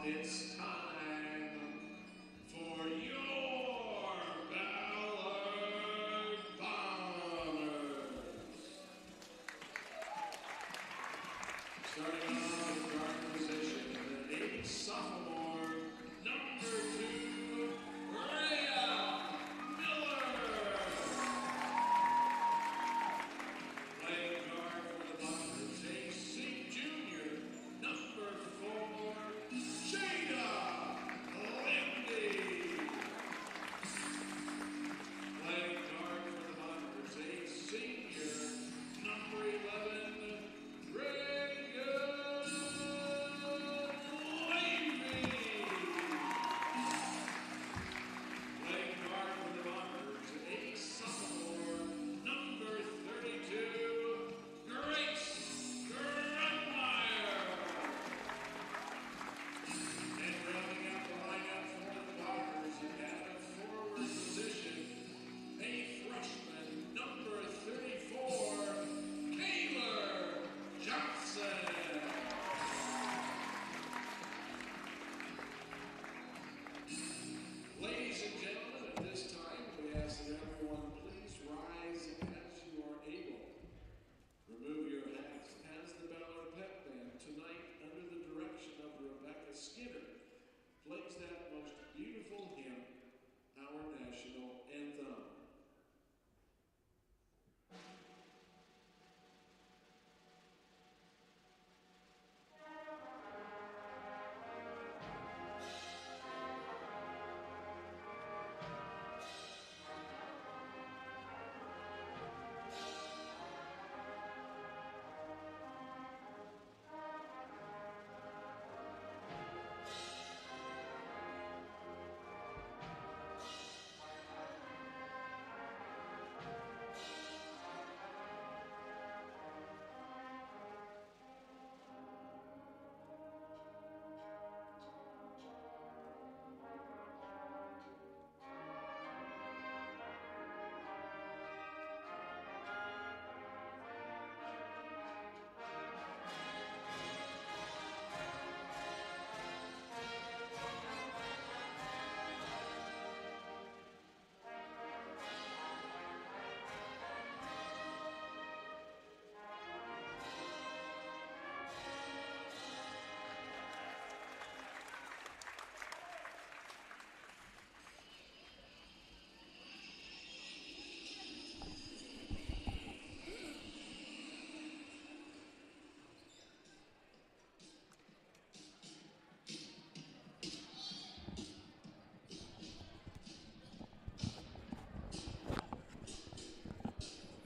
it's time for your Ballard Bombers. Starting off in guard position, the 8th sophomore, number 2, Rhea Miller. Playing guard for the Bombers, a St. Junior, number 4, Jada Lindy. Playing guard for the Bombers, a senior, number 11, Reagan Levy. Playing guard for the Bombers, a sophomore, number 32, Grace Grunmeyer. And rounding out the lineup for the Bombers at a forward position, a freshman, number 34, Taylor Johnson. Ladies and gentlemen, at this time, we ask that everyone please rise as you are able. Remove your hats as the Ballard Pep Band tonight, under the direction of Rebecca Skinner, plays that most beautiful hymn, our national anthem.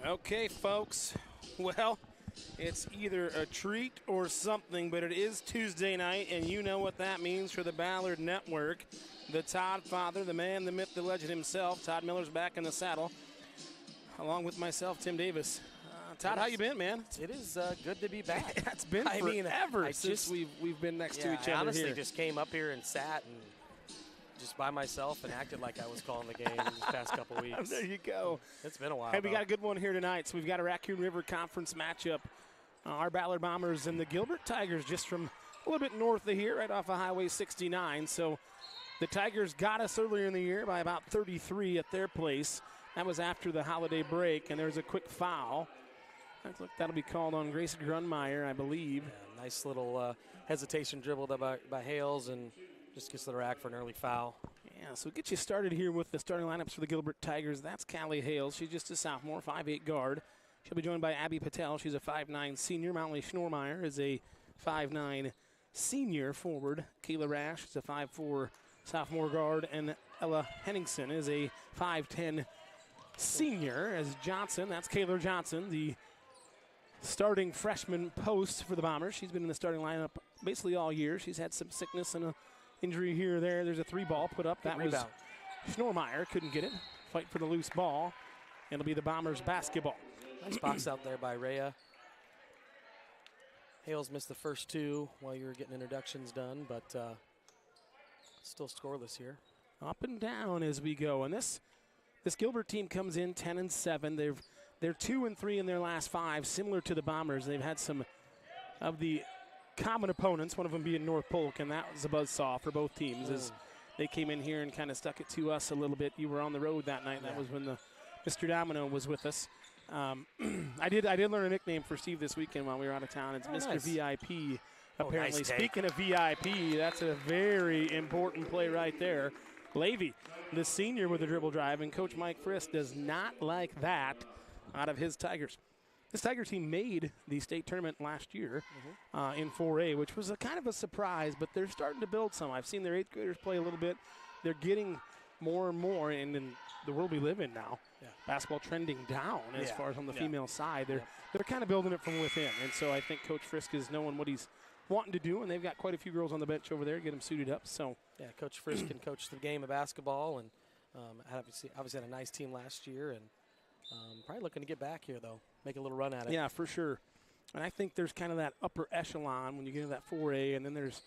Okay, folks. Well, it's either a treat or something, but it is Tuesday night, and you know what that means for the Ballard Network. The Todd father, the man, the myth, the legend himself, Todd Miller's back in the saddle, along with myself, Tim Davis. Todd, how you been, man? It is good to be back. It's been forever since we've been next to each other. I honestly here. just came up here and sat and just by myself and acted like I was calling the game these past couple weeks. There you go. It's been a while. Hey, we got a good one here tonight. So we've got a Raccoon River Conference matchup. Our Ballard Bombers and the Gilbert Tigers, just from a little bit north of here, right off of Highway 69. So the Tigers got us earlier in the year by about 33 at their place. That was after the holiday break, and there's a quick foul. Look, that'll be called on Grace Grunmeyer, I believe. Yeah, nice little hesitation dribble by Hales, and just gets to the rack for an early foul. Yeah, so get you started here with the starting lineups for the Gilbert Tigers. That's Callie Hales. She's just a sophomore, 5'8" guard. She'll be joined by Abby Patel. She's a 5'9" senior. Molly Schnormeyer is a 5'9" senior forward. Kayla Rash is a 5'4" sophomore guard. And Ella Henningsen is a 5'10" senior. As Johnson, that's Kayla Johnson, the starting freshman post for the Bombers. She's been in the starting lineup basically all year. She's had some sickness and a injury here or there. There's a 3-ball put up. That was Schnormeyer. Couldn't get it. Fight for the loose ball. It'll be the Bombers basketball. Nice box out there by Rhea. Hales missed the first two while you were getting introductions done, but still scoreless here. Up and down as we go. And this Gilbert team comes in 10-7. They're 2-3 in their last 5, similar to the Bombers. They've had some of the common opponents, one of them being North Polk, and that was a buzzsaw for both teams as they came in here and kind of stuck it to us a little bit. You were on the road that night. That was when the Mr. Domino was with us. I did learn a nickname for Steve this weekend while we were out of town. It's Mr. Nice. VIP. Apparently, nice speaking of VIP, that's a very important play right there. Levy, the senior with the dribble drive, and Coach Mike Frisk does not like that out of his Tigers. This Tiger team made the state tournament last year in 4A, which was a kind of a surprise, but they're starting to build some. I've seen their 8th graders play a little bit. They're getting more and more, and in the world we live in now, basketball trending down as far as on the female side. They're kind of building it from within, and so I think Coach Frisk is knowing what he's wanting to do, and they've got quite a few girls on the bench over there to get them suited up. So Coach Frisk can coach the game of basketball, and obviously had a nice team last year, and probably looking to get back here, though, make a little run at it. Yeah, for sure. And I think there's kind of that upper echelon when you get into that 4A, and then there's,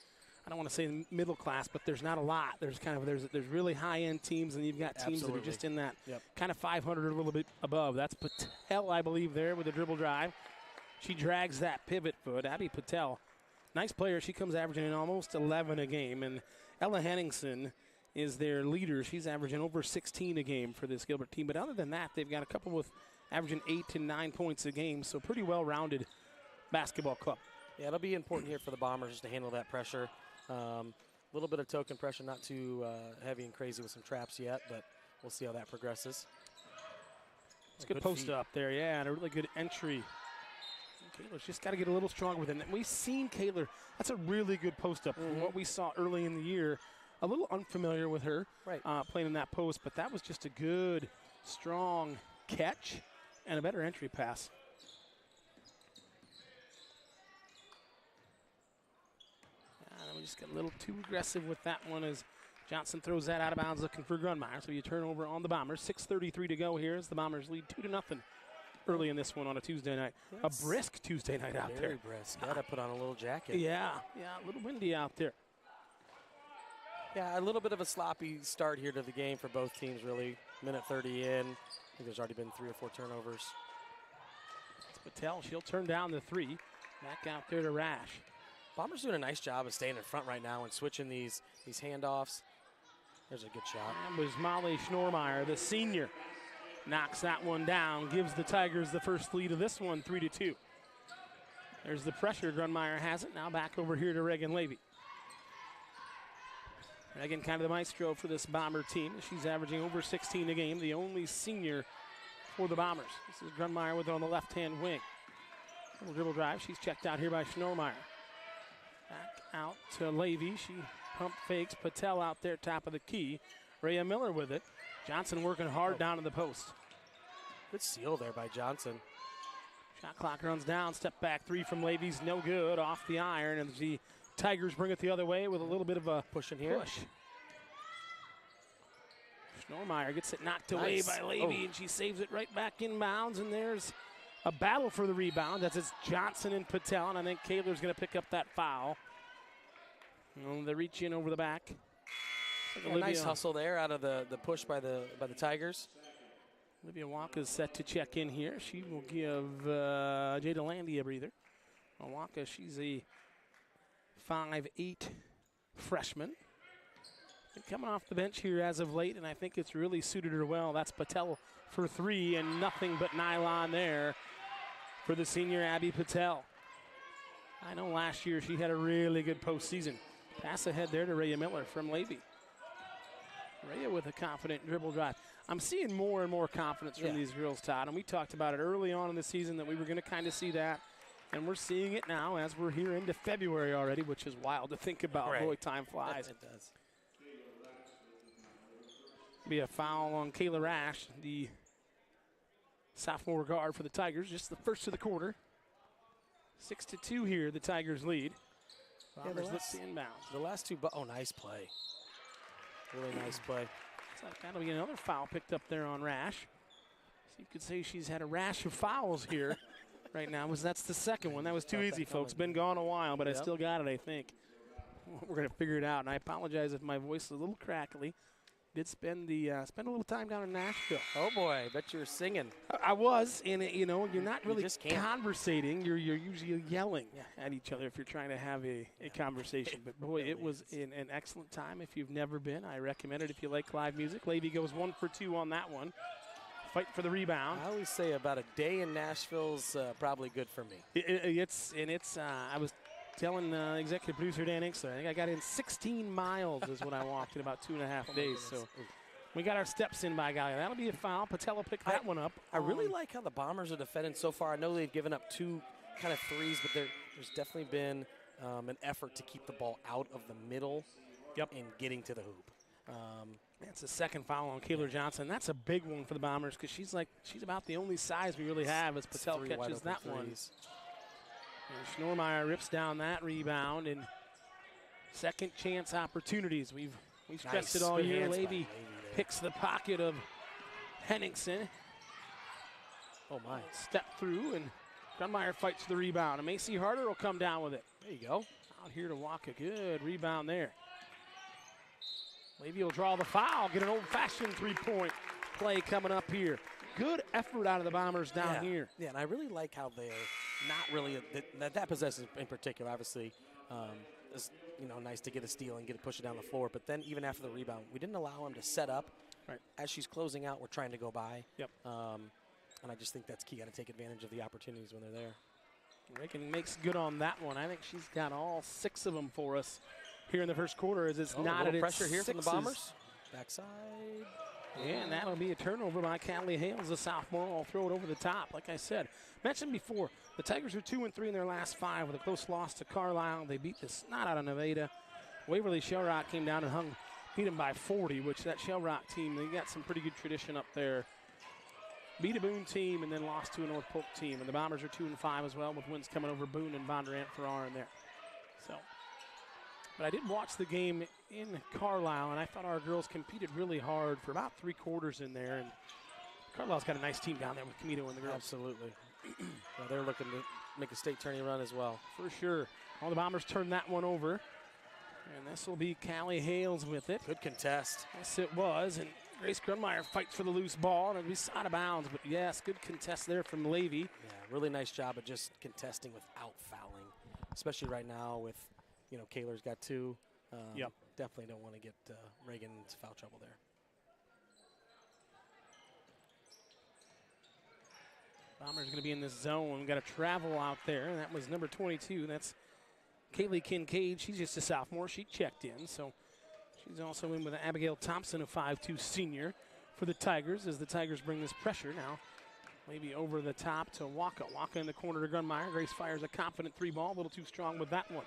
I don't want to say middle class, but there's not a lot. There's there's really high-end teams, and you've got teams that are just in that kind of 500 or a little bit above. That's Patel, I believe, there with the dribble drive. She drags that pivot foot. Abby Patel, nice player. She comes averaging in almost 11 a game, and Ella Henningsen is their leader. She's averaging over 16 a game for this Gilbert team. But other than that, they've got a couple with averaging 8 to 9 points a game, so pretty well-rounded basketball club. Yeah, it'll be important here for the Bombers to handle that pressure. A little bit of token pressure, not too heavy and crazy with some traps yet, but we'll see how that progresses. It's a good post up there, and a really good entry. Kaler's just got to get a little stronger with it. And we've seen Kaler, that's a really good post up from what we saw early in the year. A little unfamiliar with her playing in that post, but that was just a good, strong catch and a better entry pass. And we just got a little too aggressive with that one as Johnson throws that out of bounds looking for Grunmeyer. So you turn over on the Bombers. 6:33 to go here as the Bombers lead 2-0 early in this one on a Tuesday night. Yes. A brisk Tuesday night out there. Very brisk. Got to put on a little jacket. Yeah, a little windy out there. Yeah, a little bit of a sloppy start here to the game for both teams, really. Minute 30 in. I think there's already been 3 or 4 turnovers. It's Patel. She'll turn down the 3. Back out there to Rash. Bombers doing a nice job of staying in front right now and switching these handoffs. There's a good shot. And was Molly Schnormeyer, the senior. Knocks that one down, gives the Tigers the first lead of this one, 3-2. There's the pressure. Grunmeyer has it. Now back over here to Reagan Levy. Reagan kind of the maestro for this Bomber team. She's averaging over 16 a game, the only senior for the Bombers. This is Grunmeyer with it on the left-hand wing. Little dribble drive. She's checked out here by Schnormeyer. Back out to Levy. She pump fakes. Patel out there, top of the key. Rhea Miller with it. Johnson working hard down in the post. Good steal there by Johnson. Shot clock runs down. Step back 3 from Levy's no good. Off the iron, and the Tigers bring it the other way with a little bit of a push in here. Schnormeyer gets it knocked away by Levy, and she saves it right back inbounds, and there's a battle for the rebound. That's it's Johnson and Patel, and I think Kaler's going to pick up that foul. And they reach in over the back. Yeah, nice hustle there out of the push by the Tigers. Olivia Wonka is set to check in here. She will give Jada Landy a breather. Wonka, she's a 5'8" freshman. Been coming off the bench here as of late, and I think it's really suited her well. That's Patel for 3, and nothing but nylon there for the senior Abby Patel. I know last year she had a really good postseason. Pass ahead there to Rhea Miller from Levy. Rhea with a confident dribble drive. I'm seeing more and more confidence from these girls, Todd, and we talked about it early on in the season that we were going to kind of see that, and we're seeing it now as we're here into February already, which is wild to think about. Boy, time flies. It does. Be a foul on Kayla Rash, the sophomore guard for the Tigers, just the first of the quarter. 6-2 here, the Tigers lead. Bombers look to inbound. The last 2, nice play. Really nice play. So that'll be another foul picked up there on Rash. So you could say she's had a rash of fouls here right now. That's the second one. That was too easy, folks. Been gone a while, but I still got it, I think. We're going to figure it out, and I apologize if my voice is a little crackly. did spend a little time down in Nashville. Oh boy, I bet you were singing. I was, and you know, you're not really just can't. conversating. You're usually yelling at each other if you're trying to have a conversation. But boy, it was an excellent time. If you've never been, I recommend it. If you like live music, Levy goes 1 for 2 on that one. Fight for the rebound. I always say about a day in Nashville's probably good for me. I was telling executive producer Dan Inkster, I think I got in 16 miles is what I walked in about 2.5 days. So we got our steps in by golly. That'll be a foul. Patel will pick that one up. I really like how the Bombers are defending so far. I know they've given up 2 kind of threes, but there's definitely been an effort to keep the ball out of the middle and getting to the hoop. That's the second foul on Kayla Johnson. That's a big one for the Bombers because she's about the only size we really have as Patel catches that one. And Schnormeyer rips down that rebound, and second chance opportunities. We've stressed it all year. Levy picks the pocket of Henningsen. Oh my! Step through, and Grunmeyer fights the rebound. And Macy Harder will come down with it. There you go. Out here to walk a good rebound there. Levy will draw the foul, get an old-fashioned three-point play coming up here. Good effort out of the Bombers down here. Yeah, and I really like how they're not really that possession in particular. Obviously, is nice to get a steal and push it down the floor. But then even after the rebound, we didn't allow him to set up. Right. As she's closing out, we're trying to go by. Yep. And I just think that's key. Got to take advantage of the opportunities when they're there. Reagan makes good on that one. I think she's got all 6 of them for us here in the first quarter. As it's not at pressure here sixes. from the Bombers. Backside. Yeah, and that'll be a turnover by Callie Hales, the sophomore. I'll throw it over the top. Like I said, mentioned before, the Tigers are 2 and 3 in their last 5 with a close loss to Carlisle. They beat the snot out of Nevada. Waverly Shell Rock came down and beat them by 40, which that Shell Rock team, they got some pretty good tradition up there. Beat a Boone team and then lost to a North Polk team. And the Bombers are 2 and 5 as well, with wins coming over Boone and Bondurant Farrar in there. So, but I did watch the game in Carlisle, and I thought our girls competed really hard for about 3 quarters in there. And Carlisle's got a nice team down there with Camito and the girls. Absolutely. Well, they're looking to make a state tourney run as well. For sure. All the Bombers turn that one over. And this will be Callie Hales with it. Good contest. Yes, it was. And Grace Grunmeyer fights for the loose ball, and it'll be out of bounds. But, yes, good contest there from Levy. Yeah, really nice job of just contesting without fouling, especially right now with, Kaler's got 2. Definitely don't want to get Reagan into foul trouble there. Bombers going to be in this zone. We've got to travel out there, and that was number 22. That's Kaylee Kincaid. She's just a sophomore. She checked in, so she's also in with Abigail Thompson, a 5'2 senior for the Tigers, as the Tigers bring this pressure now. Maybe over the top to Waka. Waka in the corner to Grunmeyer. Grace fires a confident 3-ball, a little too strong with that one.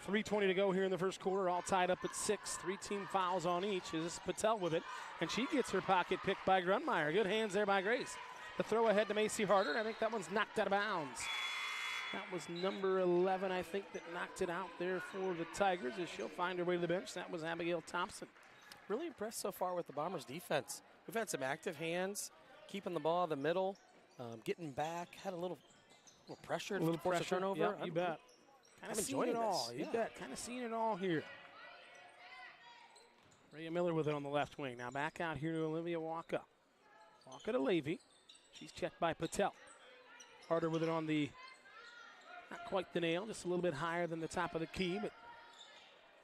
3:20 to go here in the first quarter, all tied up at 6. 3 team fouls on each. Is Patel with it, and she gets her pocket picked by Grunmeyer. Good hands there by Grace. The throw ahead to Macy Harder, and I think that one's knocked out of bounds. That was number 11, I think, that knocked it out there for the Tigers as she'll find her way to the bench. That was Abigail Thompson. Really impressed so far with the Bombers' defense. We've had some active hands, keeping the ball in the middle, getting back, had a little pressure to force a turnover. Yeah, you bet. Kind of seeing it all. This. You bet. Kind of seeing it all here. Rhea Miller with it on the left wing. Now back out here to Olivia Waka. Waka to Levy. She's checked by Patel. Harder with it on the, not quite the nail, just a little bit higher than the top of the key, but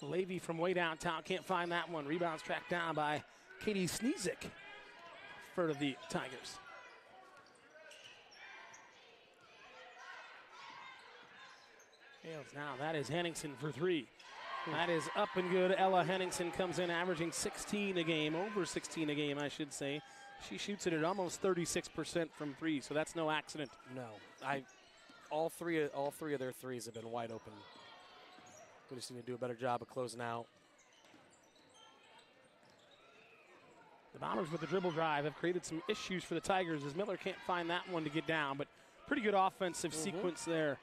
Levy from way downtown can't find that one. Rebounds tracked down by Katie Sneezik for the Tigers. Now that is Henningsen for 3. That is up and good. Ella Henningsen comes in averaging 16 a game, over 16 a game, I should say. She shoots it at almost 36% from 3, so that's no accident. No, all three of their threes have been wide open. We just need to do a better job of closing out. The Bombers with the dribble drive have created some issues for the Tigers as Miller can't find that one to get down, but pretty good offensive sequence there.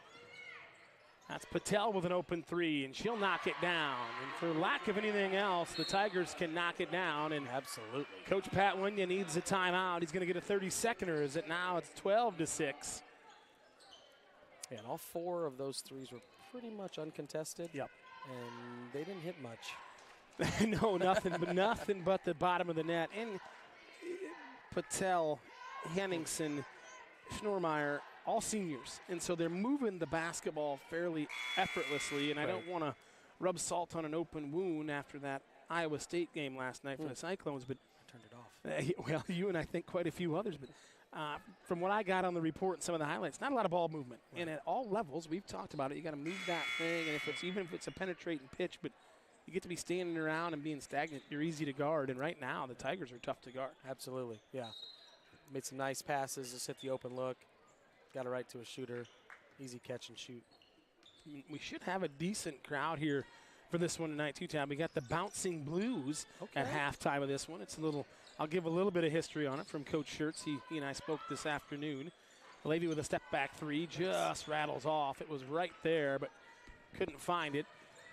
That's Patel with an open 3, and she'll knock it down. And for lack of anything else, the Tigers can knock it down. And absolutely, Coach Pat Winya needs a timeout. He's going to get a 30-seconder. Is it now? It's 12-6. Yeah, and all 4 of those threes were pretty much uncontested. Yep. And they didn't hit much. No, nothing but the bottom of the net. And Patel, Henningsen, Schnormeyer, all seniors. And so they're moving the basketball fairly effortlessly. And I don't want to rub salt on an open wound after that Iowa State game last night for the Cyclones. But I turned it off. Well, you and I think quite a few others. But from what I got on the report and some of the highlights, not a lot of ball movement. Right. And at all levels, we've talked about it. You got to move that thing. And even if it's a penetrating pitch, but you get to be standing around and being stagnant, you're easy to guard. And right now, the Tigers are tough to guard. Absolutely, yeah. Made some nice passes, just hit the open look. Got it right to a shooter. Easy catch and shoot. We should have a decent crowd here for this one tonight, too, Tom. We got the Bouncing Blues at halftime of this one. It's a little, I'll give a little bit of history on it from Coach Schertz. He and I spoke this afternoon. Levy with a step-back three just rattles off. It was right there, but couldn't find it.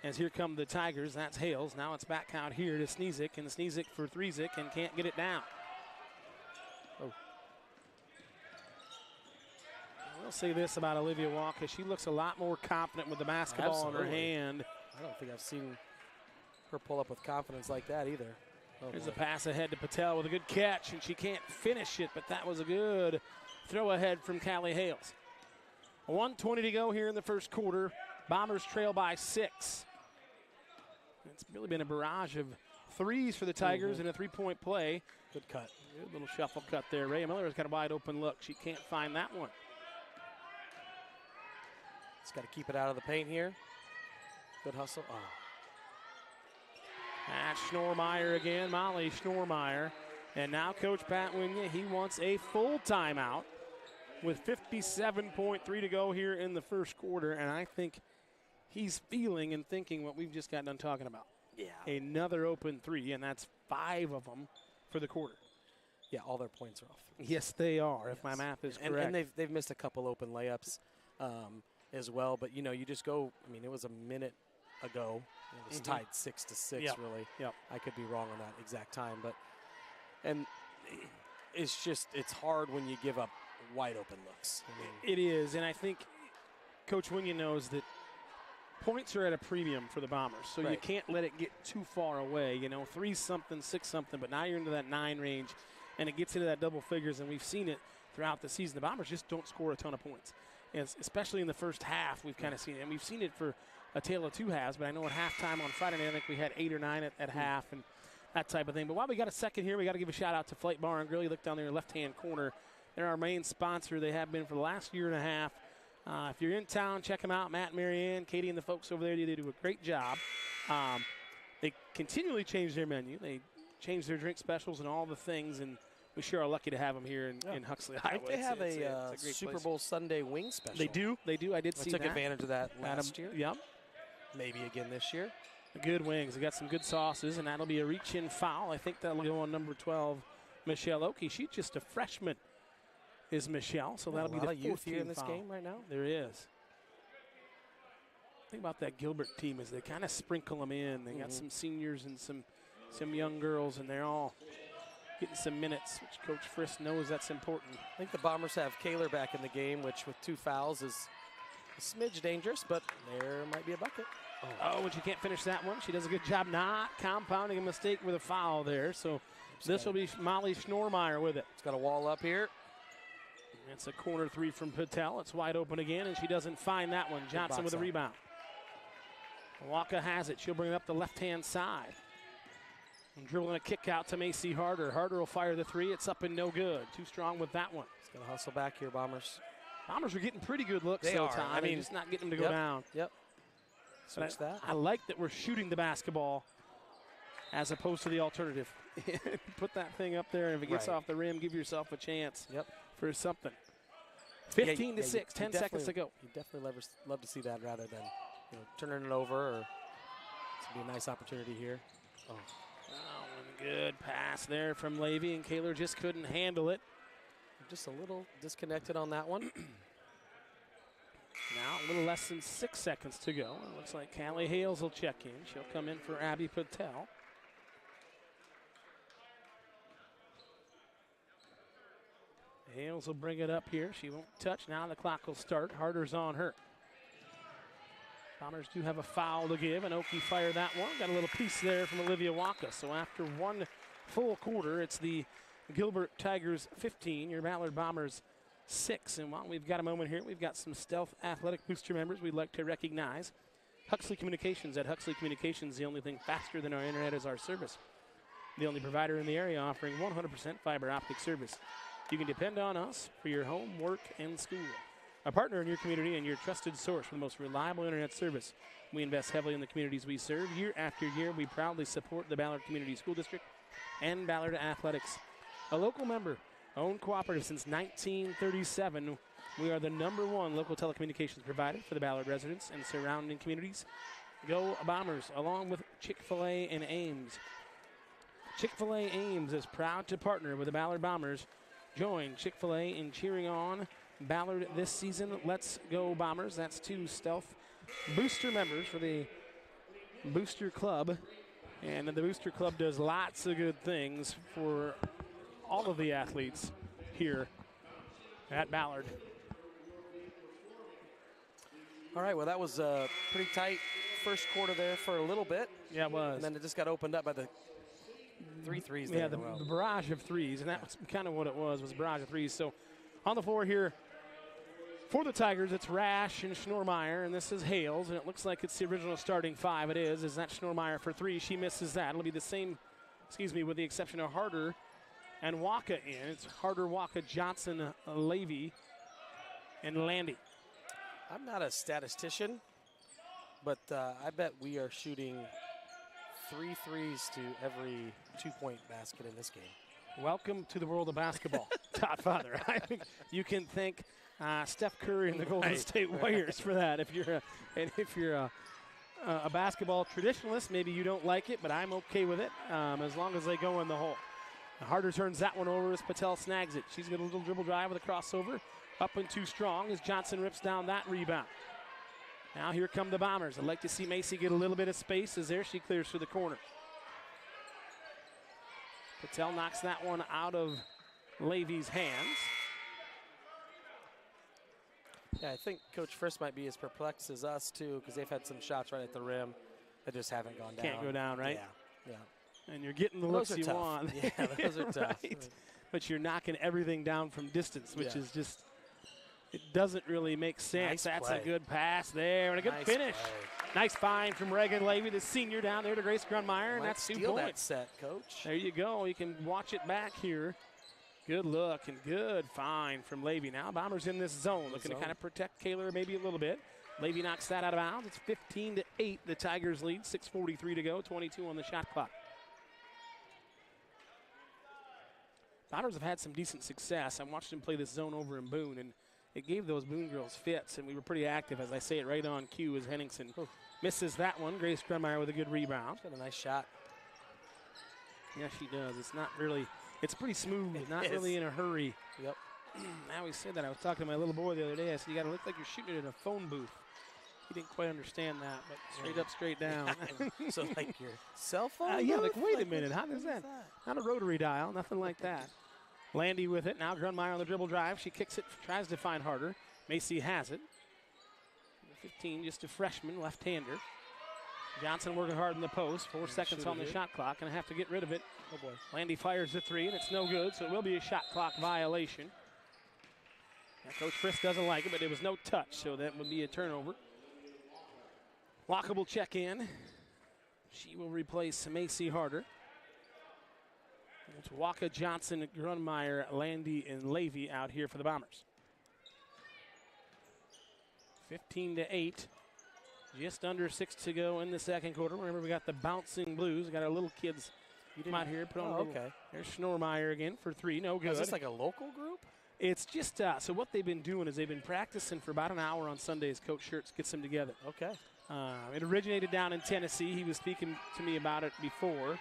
As here come the Tigers, that's Hales. Now it's back out here to Sneezik, and Sneezik for Threezik and can't get it down. Oh. I will say this about Olivia Walker. She looks a lot more confident with the basketball in her hand. I don't think I've seen her pull up with confidence like that either. Oh, There's a pass ahead to Patel with a good catch, and she can't finish it, but that was a good throw ahead from Callie Hales. 1:20 to go here in the first quarter. Bombers trail by 6. It's really been a barrage of threes for the Tigers and a three-point play. Good cut. Good little shuffle cut there. Rhea Miller's got a wide open look. She can't find that one. Just got to keep it out of the paint here. Good hustle. Oh. That's Schnormeyer again, Molly Schnormeyer. And now Coach Pat Winya, he wants a full timeout with 57.3 to go here in the first quarter. And I think he's feeling and thinking what we've just got done talking about. Yeah. Another open three, and that's 5 of them for the quarter. Yeah, all their points are off. Yes, they are, if my math is correct. And they've missed a couple open layups as well. But, you know, you just go, I mean, it was a minute ago. It was tied 6-6, really. Yep. I could be wrong on that exact time. But, and it's just, it's hard when you give up wide open looks. I mean, it is, and I think Coach Winya knows that points are at a premium for the Bombers, so you can't let it get too far away. You know, 3-something, 6-something, but now you're into that 9 range, and it gets into that double figures, and we've seen it throughout the season. The Bombers just don't score a ton of points, and especially in the first half we've kind of seen it. And we've seen it for a tale of 2 halves, but I know at halftime on Friday night I think we had 8 or 9 at half and that type of thing. But while we got a second here, we got to give a shout-out to Flight Bar and Grill. You look down there in the left-hand corner. They're our main sponsor. They have been for the last year and a half. If you're in town, check them out. Matt, Marianne, Katie, and the folks over there, they do a great job. They continually change their menu. They change their drink specials and all the things, and we sure are lucky to have them here in Huxley, Iowa. They have a Super Bowl Sunday wing special. They do. I did see that. I took advantage of that last year. Yep. Maybe again this year. Good wings. They got some good sauces, and that'll be a reach-in foul. I think that'll go on number 12, Michelle Oakey. She's just a freshman. Is Michelle, so that'll be the 4th youth here in this foul. game right now. There is. The thing about that Gilbert team is they kind of sprinkle them in. They got some seniors and some young girls, and they're all getting some minutes, which Coach Frisk knows that's important. I think the Bombers have Kaler back in the game, which with 2 fouls is a smidge dangerous, but there might be a bucket. Oh, and she can't finish that one. She does a good job not compounding a mistake with a foul there. So this will be Molly Schnormeyer with it. It's got a wall up here. It's a corner 3 from Patel. It's wide open again, and she doesn't find that one. Johnson with a rebound. Waka has it. She'll bring it up the left-hand side. And dribbling a kick out to Macy Harder. Harder will fire the 3. It's up and no good. Too strong with that one. It's going to hustle back here, Bombers. Bombers are getting pretty good looks. They are. Tom. I mean, just not getting them to go down. Yep. Switch that. I like that we're shooting the basketball as opposed to the alternative. Put that thing up there, and if it gets off the rim, give yourself a chance for something. 15 to 6, 10 seconds to go. You definitely love to see that rather than turning it over. Or it's going to be a nice opportunity here. Oh, good pass there from Levy, and Kaler just couldn't handle it. Just a little disconnected on that one. Now a little less than 6 seconds to go. It looks like Callie Hales will check in. She'll come in for Abby Patel. Hales will bring it up here. She won't touch. Now the clock will start. Harder's on her. Bombers do have a foul to give, and Oki fired that one. Got a little piece there from Olivia Waka. So after one full quarter, it's the Gilbert Tigers 15, your Ballard Bombers 6. And while we've got a moment here, we've got some Stealth Athletic Booster members we'd like to recognize. Huxley Communications. At Huxley Communications, the only thing faster than our internet is our service. The only provider in the area offering 100% fiber optic service. You can depend on us for your home, work, and school. A partner in your community and your trusted source for the most reliable internet service. We invest heavily in the communities we serve. Year after year, we proudly support the Ballard Community School District and Ballard Athletics. A local member, owned cooperative since 1937. We are the #1 local telecommunications provider for the Ballard residents and surrounding communities. Go Bombers, along with Chick-fil-A and Ames. Chick-fil-A Ames is proud to partner with the Ballard Bombers. Join Chick-fil-A in cheering on Ballard this season. Let's go Bombers. That's 2 Stealth Booster members for the Booster Club. And the Booster Club does lots of good things for all of the athletes here at Ballard. All right, well, that was a pretty tight first quarter there for a little bit. Yeah, it was. And then it just got opened up by the 3 threes there. Yeah, the barrage of threes, and that's kind of what it was a barrage of threes. So on the floor here for the Tigers, it's Rash and Schnormeyer, and this is Hales, and it looks like it's the original starting 5. It is that Schnormeyer for 3. She misses that. It'll be the same, with the exception of Harder and Waka in. It's Harder, Waka, Johnson, Levy, and Landy. I'm not a statistician, but I bet we are shooting 3 threes to every 2-point basket in this game. Welcome to the world of basketball, Todd Father. I think you can thank Steph Curry and the Golden State Warriors for that. If you're a basketball traditionalist, maybe you don't like it, but I'm okay with it as long as they go in the hole. Harder turns that one over as Patel snags it. She's got a little dribble drive with a crossover. Up and too strong as Johnson rips down that rebound. Now here come the Bombers. I'd like to see Macy get a little bit of space as there she clears through the corner. Patel knocks that one out of Levy's hands. Yeah, I think Coach Frisk might be as perplexed as us, too, because they've had some shots right at the rim that just haven't gone down. Can't go down, right? Yeah. And you're getting the looks you tough. want. Yeah, those are tough. Right. But you're knocking everything down from distance, which is just, it doesn't really make sense. Nice That's play. A good pass there and a good Nice finish. play. Nice find from Reagan Levy, the senior down there to Grace Grunmeyer, and that's 2 steal points. that set, Coach. There you go. You can watch it back here. Good look and good find from Levy. Now Bombers in this zone, looking to kind of protect Kaler maybe a little bit. Levy knocks that out of bounds. It's 15-8. The Tigers lead. 6:43 to go. 22 on the shot clock. Bombers have had some decent success. I watched them play this zone over in Boone, and it gave those Boone girls fits, and we were pretty active, as I say it right on cue, as Henningsen misses that one. Grace Grunmeyer with a good rebound. Got a nice shot. Yeah, she does. It's not really, it's pretty smooth, not really in a hurry. Yep. I always say that. I was talking to my little boy the other day. I said, you got to look like you're shooting it in a phone booth. He didn't quite understand that, but straight up, straight down. So like your cell phone? Yeah, like, wait a minute. How does that? Not a rotary dial, nothing like that. Landy with it. Now Grunmeyer on the dribble drive. She kicks it, tries to find Harder. Macy has it. 15, just a freshman, left-hander. Johnson working hard in the post. 4 seconds on the shot clock, and I have to get rid of it. Oh, boy. Landy fires the 3, and it's no good, so it will be a shot clock violation. Now, Coach Frisk doesn't like it, but there was no touch, so that would be a turnover. Waka will check in. She will replace Macy Harder. It's Waka, Johnson, Grunmeyer, Landy, and Levy out here for the Bombers. 15-8. Just under 6 to go in the second quarter. Remember, we got the bouncing Blues. We got our little kids come out here. Put on There's Schnormeyer again for 3. No good. Is this like a local group? It's just, so what they've been doing is they've been practicing for about an hour on Sundays. Coach Schertz gets them together. Okay. It originated down in Tennessee. He was speaking to me about it before,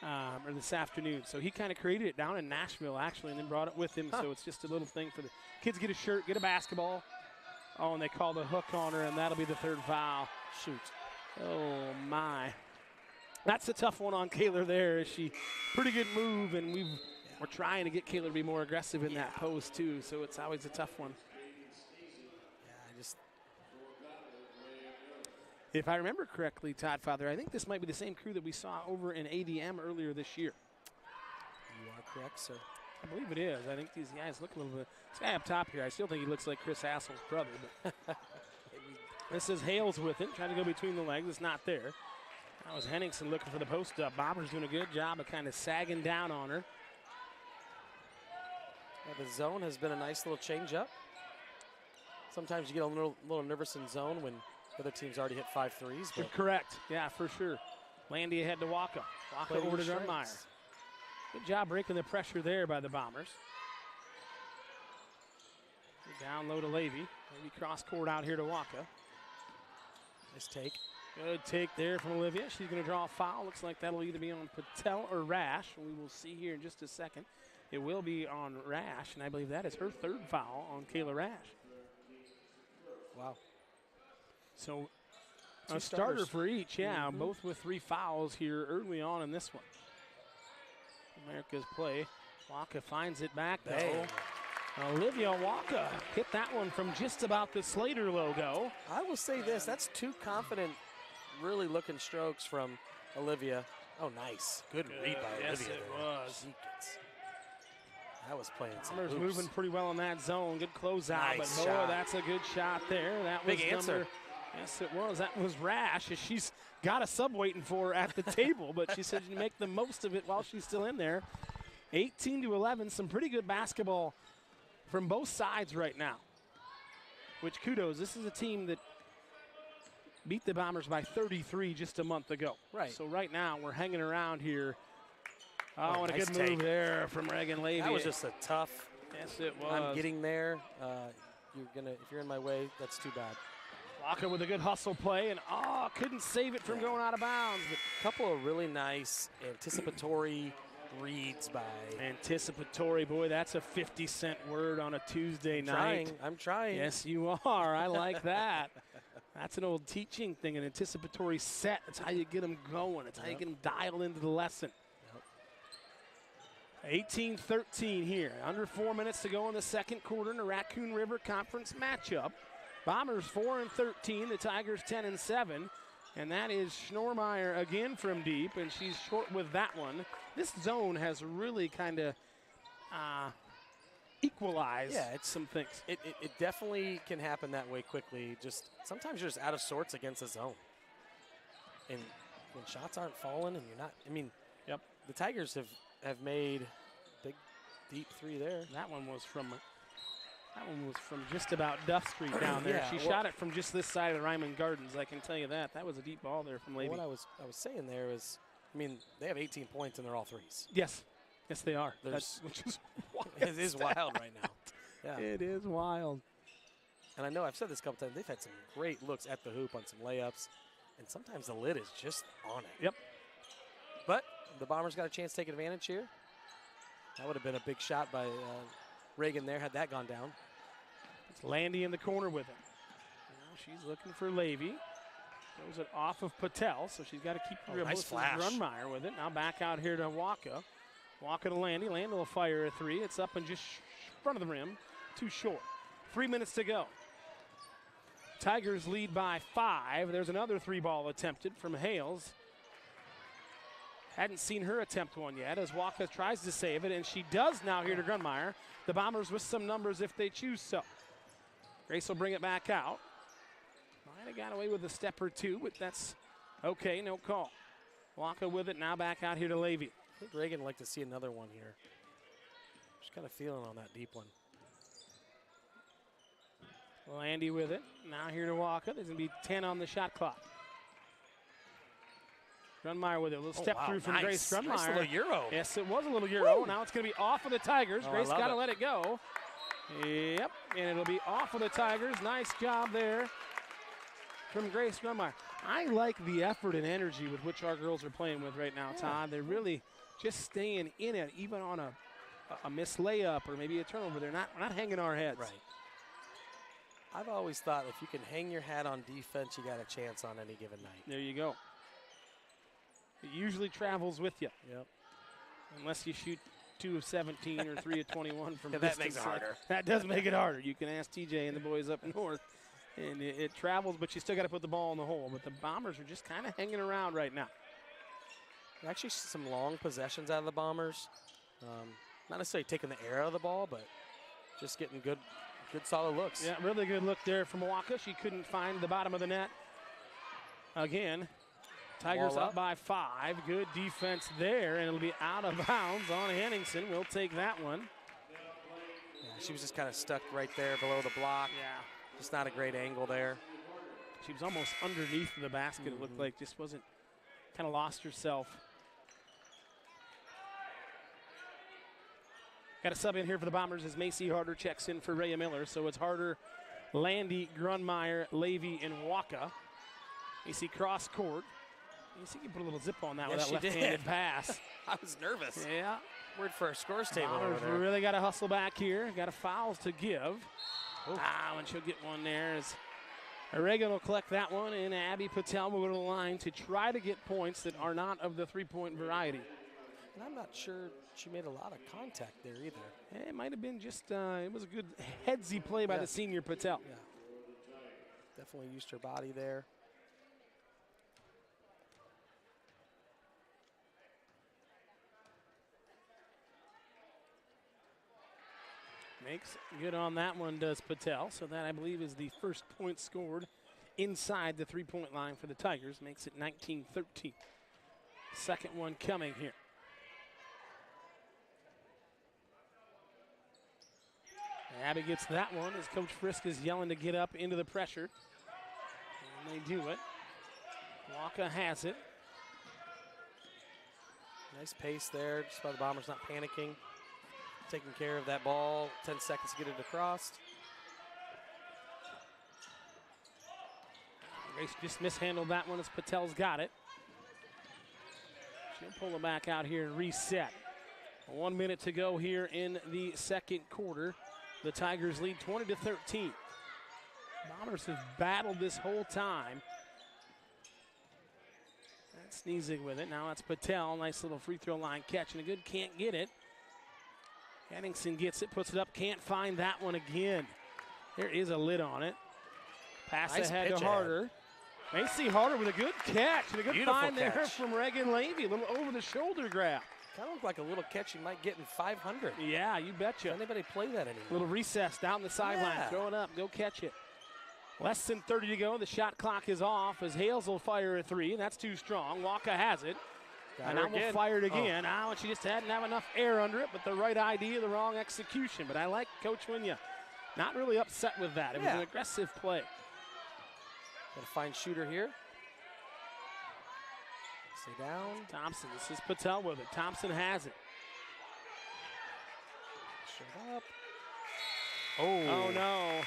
or this afternoon. So he kind of created it down in Nashville, actually, and then brought it with him. So it's just a little thing for the kids. Get a shirt, get a basketball. Oh, and they call the hook on her, and that'll be the 3rd foul. Shoot. Oh, my. That's a tough one on Kaler there. She pretty good move, and we're trying to get Kaler to be more aggressive in that post, too. So it's always a tough one. If I remember correctly, Todd Father, I think this might be the same crew that we saw over in ADM earlier this year. You are correct, sir. I believe it is. I think these guys look a little bit. This guy up top here, I still think he looks like Chris Hassel's brother. But this is Hales with it, trying to go between the legs. It's not there. That was Henningsen looking for the post up. Bombers doing a good job of kind of sagging down on her. Yeah, the zone has been a nice little change up. Sometimes you get a little nervous in zone when the other team's already hit 5 threes. You're correct. Yeah, for sure. Landy ahead to Waka. Waka over to Grunmeyer. Good job breaking the pressure there by the Bombers. Down low to Levy. Maybe cross court out here to Waka. Nice take. Good take there from Olivia. She's going to draw a foul. Looks like that'll either be on Patel or Rash. We will see here in just a second. It will be on Rash, and I believe that is her third foul on Kayla Rash. Wow. So Two a starter starters. for each, yeah, both with 3 fouls here early on in this one. America's play. Waka finds it back, though. Olivia Waka hit that one from just about the Slater logo. I will say this, that's 2 confident, really looking strokes from Olivia. Oh, nice. Good read by Yes, Olivia it there. was. That was playing some Bombers hoops. moving pretty well in that zone. Good closeout, Nice but boy, shot. that's a good shot there. That Big was answer. Yes, it was. That was Rash. She's got a sub waiting for her at the table, but she said you make the most of it while she's still in there. 18-11, some pretty good basketball from both sides right now. Which kudos. This is a team that beat the Bombers by 33 just a month ago. Right. So right now we're hanging around here. Oh, and nice a good move take. there from Reagan Levy. That was just a tough. Yes, it was. I'm getting there. If you're in my way, that's too bad. Waka with a good hustle play, and couldn't save it from going out of bounds. But A couple of really nice anticipatory reads by. anticipatory, boy, that's a 50-cent word on a Tuesday night. I'm trying. Yes, you are. I like that. That's an old teaching thing, an anticipatory set. That's how you get them going. That's how you get them dialed into the lesson. 18-13 here. Under 4 minutes to go in the second quarter in the Raccoon River Conference matchup. Bombers 4-13, the Tigers 10-7. And that is Schnormeyer again from deep, and she's short with that one. This zone has really kind of equalized some things. It definitely can happen that way quickly. Just sometimes you're just out of sorts against a zone. And when shots aren't falling and you're not, the Tigers have made big, deep 3 there. That one was from just about Duff Street down there. Yeah, She shot it from just this side of the Ryman Gardens, I can tell you that. That was a deep ball there from Levy. What I was saying there is, they have 18 points and they're all 3s. Yes. Yes, they are. Which is wild. It is wild right now. Yeah. It is wild. And I know I've said this a couple times, they've had some great looks at the hoop on some layups, and sometimes the lid is just on it. Yep. But the Bombers got a chance to take advantage here. That would have been a big shot by Reagan there had that gone down. It's Landy in the corner with him. Now she's looking for Levy. Throws it off of Patel, so she's got to keep nice flash. Grunmeyer with it. Now back out here to Waka. Waka to Landy. Landy will fire a 3. It's up and just front of the rim. Too short. 3 minutes to go. Tigers lead by 5. There's another 3-ball attempted from Hales. Hadn't seen her attempt one yet as Waka tries to save it, and she does now here to Grunmeyer. The Bombers with some numbers if they choose so. Grace will bring it back out. Might have got away with a step or 2, but that's okay, no call. Waka with it, now back out here to Levy. I think Reagan would like to see another one here. Just kind of feeling on that deep one. Landy with it, now here to Waka. There's going to be 10 on the shot clock. Grunmeyer with it. A little step through from Grace Grunmeyer. Nice little Euro. Yes, it was a little Euro. Woo. Now it's going to be off of the Tigers. Oh, Grace got to let it go. Yep, and it'll be off of the Tigers. Nice job there from Grace Grunmeyer. I like the effort and energy with which our girls are playing with right now, Todd. They're really just staying in it, even on a missed layup or maybe a turnover. We're not hanging our heads. Right. I've always thought if you can hang your hat on defense, you got a chance on any given night. There you go. It usually travels with you. Yep. Unless you shoot 2 of 17 or 3 of 21 from that distance. makes it harder. That does make it harder. You can ask TJ and the boys up north. And it travels, but you still got to put the ball in the hole. But the Bombers are just kind of hanging around right now. Actually, some long possessions out of the Bombers. Not necessarily taking the air out of the ball, but just getting good solid looks. Yeah, really good look there from Milwaukee. She couldn't find the bottom of the net. Again, Tigers up by 5. Good defense there, and it'll be out of bounds on Henningsen. We'll take that one. Yeah, she was just kind of stuck right there below the block. Yeah. Just not a great angle there. She was almost underneath the basket, it looked like. Just wasn't, kind of lost herself. Got a sub in here for the Bombers as Macy Harder checks in for Rhea Miller. So it's Harder, Landy, Grunmeyer, Levy, and Waka. Macy cross court. Macy can put a little zip on that with that left-handed pass. I was nervous. Yeah. Word for our scores table Bombers over there. really got to hustle back here. Got a fouls to give. And she'll get one there as Reagan will collect that one, and Abby Patel will go to the line to try to get points that are not of the three-point variety. And I'm not sure she made a lot of contact there either. It might have been just, it was a good headsy play by the senior Patel. Yeah. Definitely used her body there. Makes good on that one, does Patel. So that, I believe, is the first point scored inside the three-point line for the Tigers. Makes it 19-13. Second one coming here. Abby gets that one as Coach Frisk is yelling to get up into the pressure. And they do it. Waka has it. Nice pace there, just by the Bombers not panicking. Taking care of that ball. 10 seconds to get it across. Grace just mishandled that one as Patel's got it. She'll pull it back out here and reset. 1 minute to go here in the second quarter. The Tigers lead 20-13. Bombers have battled this whole time. That's Sneezing with it. Now it's Patel. Nice little free throw line catch and a good can't get it. Henningsen gets it, puts it up, can't find that one again. There is a lid on it. Pass nice ahead to Harder. Macy Harder with a good catch and a good find there from Reagan Levy. A little over-the-shoulder grab. Kind of looked like a little catch you might get in 500. Yeah, you betcha. Does anybody play that anymore? Little recess down the sideline. Yeah. Throw it up, go catch it. Less than 30 to go. The shot clock is off as Hales will fire a three, and that's too strong. Waka has it. And now we'll fire it again. Now she just didn't have enough air under it, but the right idea, the wrong execution. But I like Coach Winya. Not really upset with that. It was an aggressive play. Got to find shooter here. Stay down. Thompson, this is Patel with it. Thompson has it. Shut up. Oh no.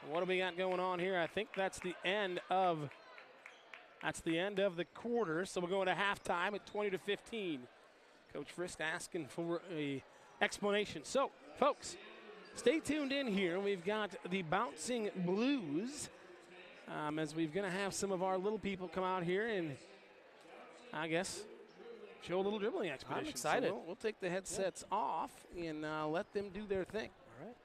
What do we got going on here? I think that's the end of the quarter. So we're going to halftime at 20-15. Coach Frisk asking for a explanation. So, folks, stay tuned in here. We've got the Bouncing Blues as we're going to have some of our little people come out here and, I guess, show a little dribbling expedition. I'm excited. So we'll take the headsets off and let them do their thing. All right.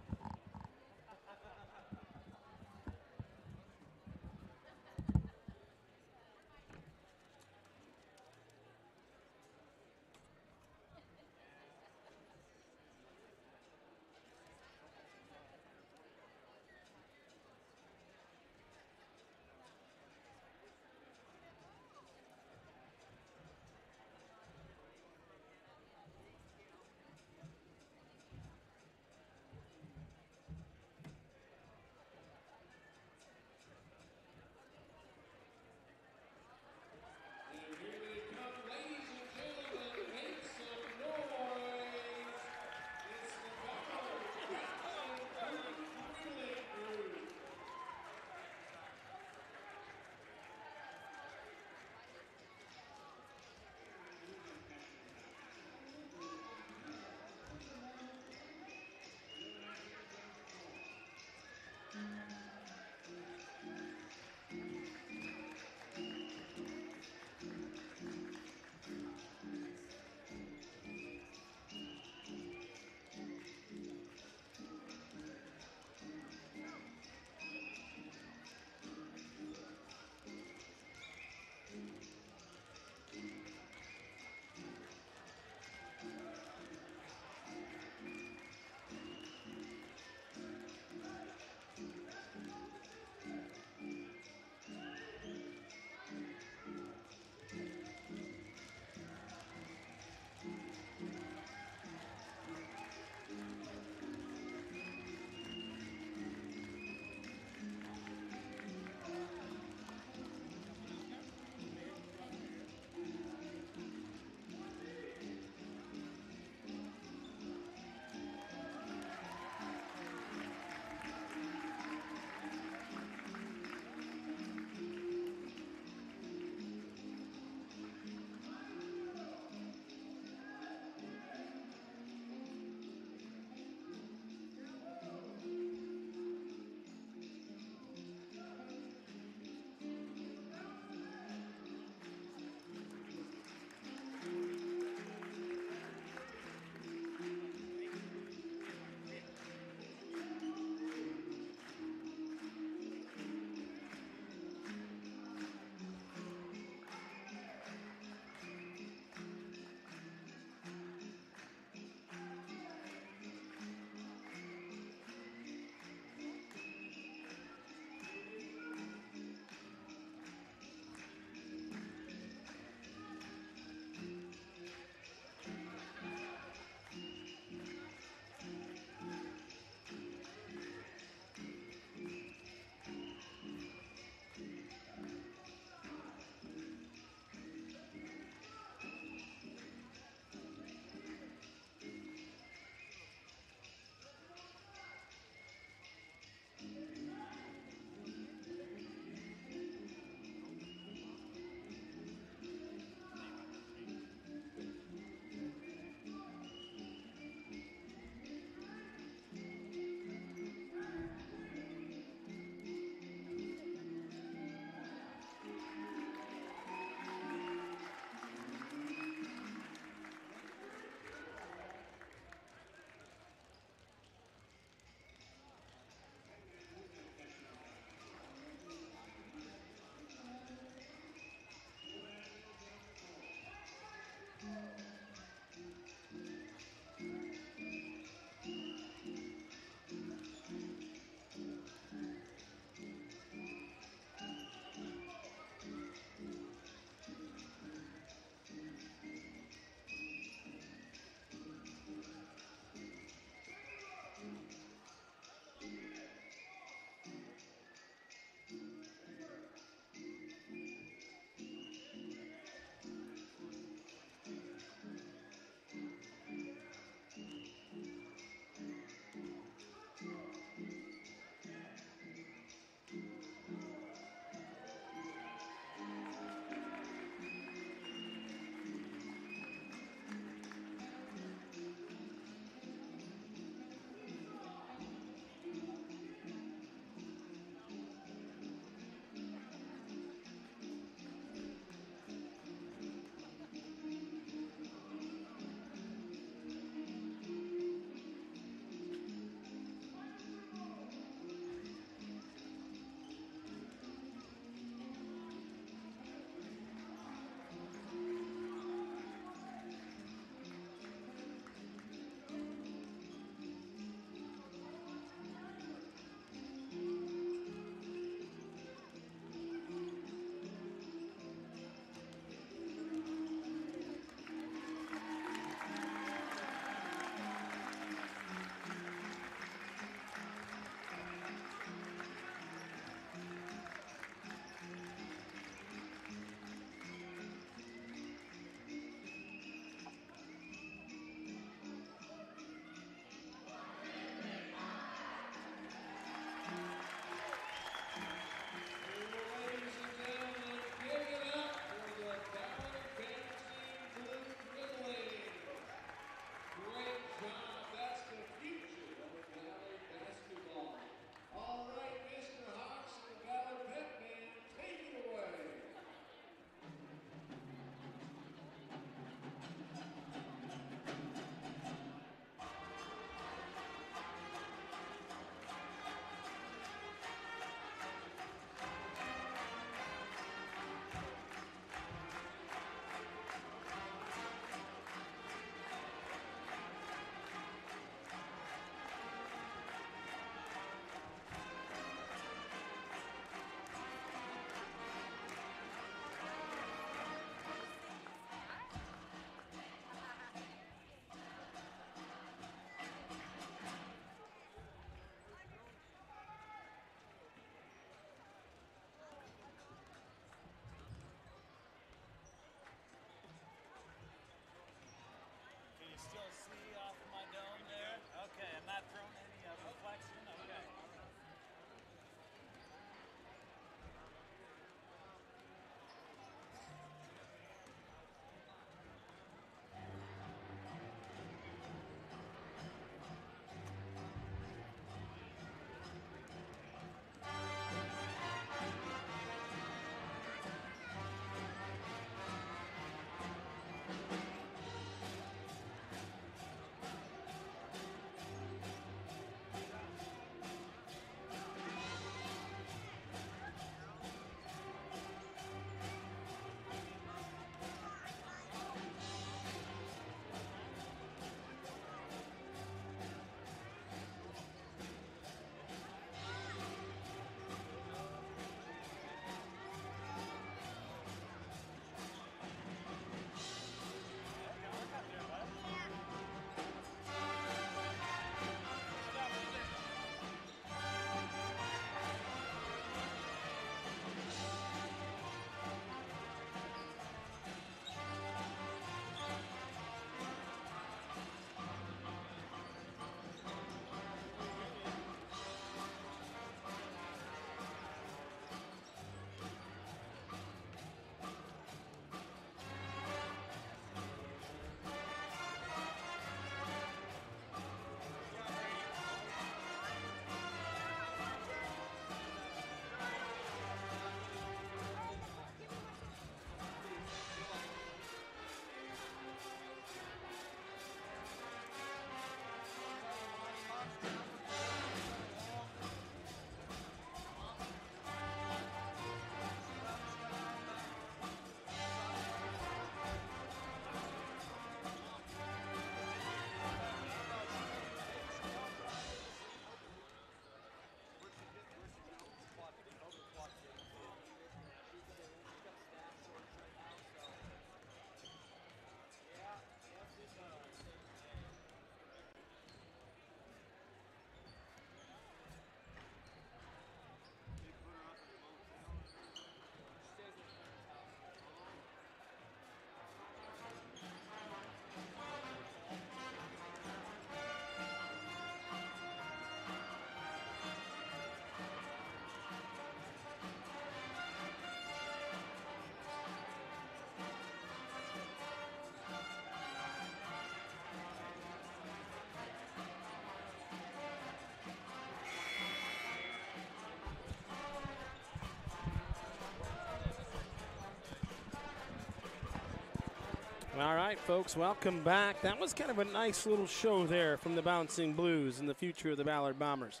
All right, folks, welcome back. That was kind of a nice little show there from the Bouncing Blues and the future of the Ballard Bombers.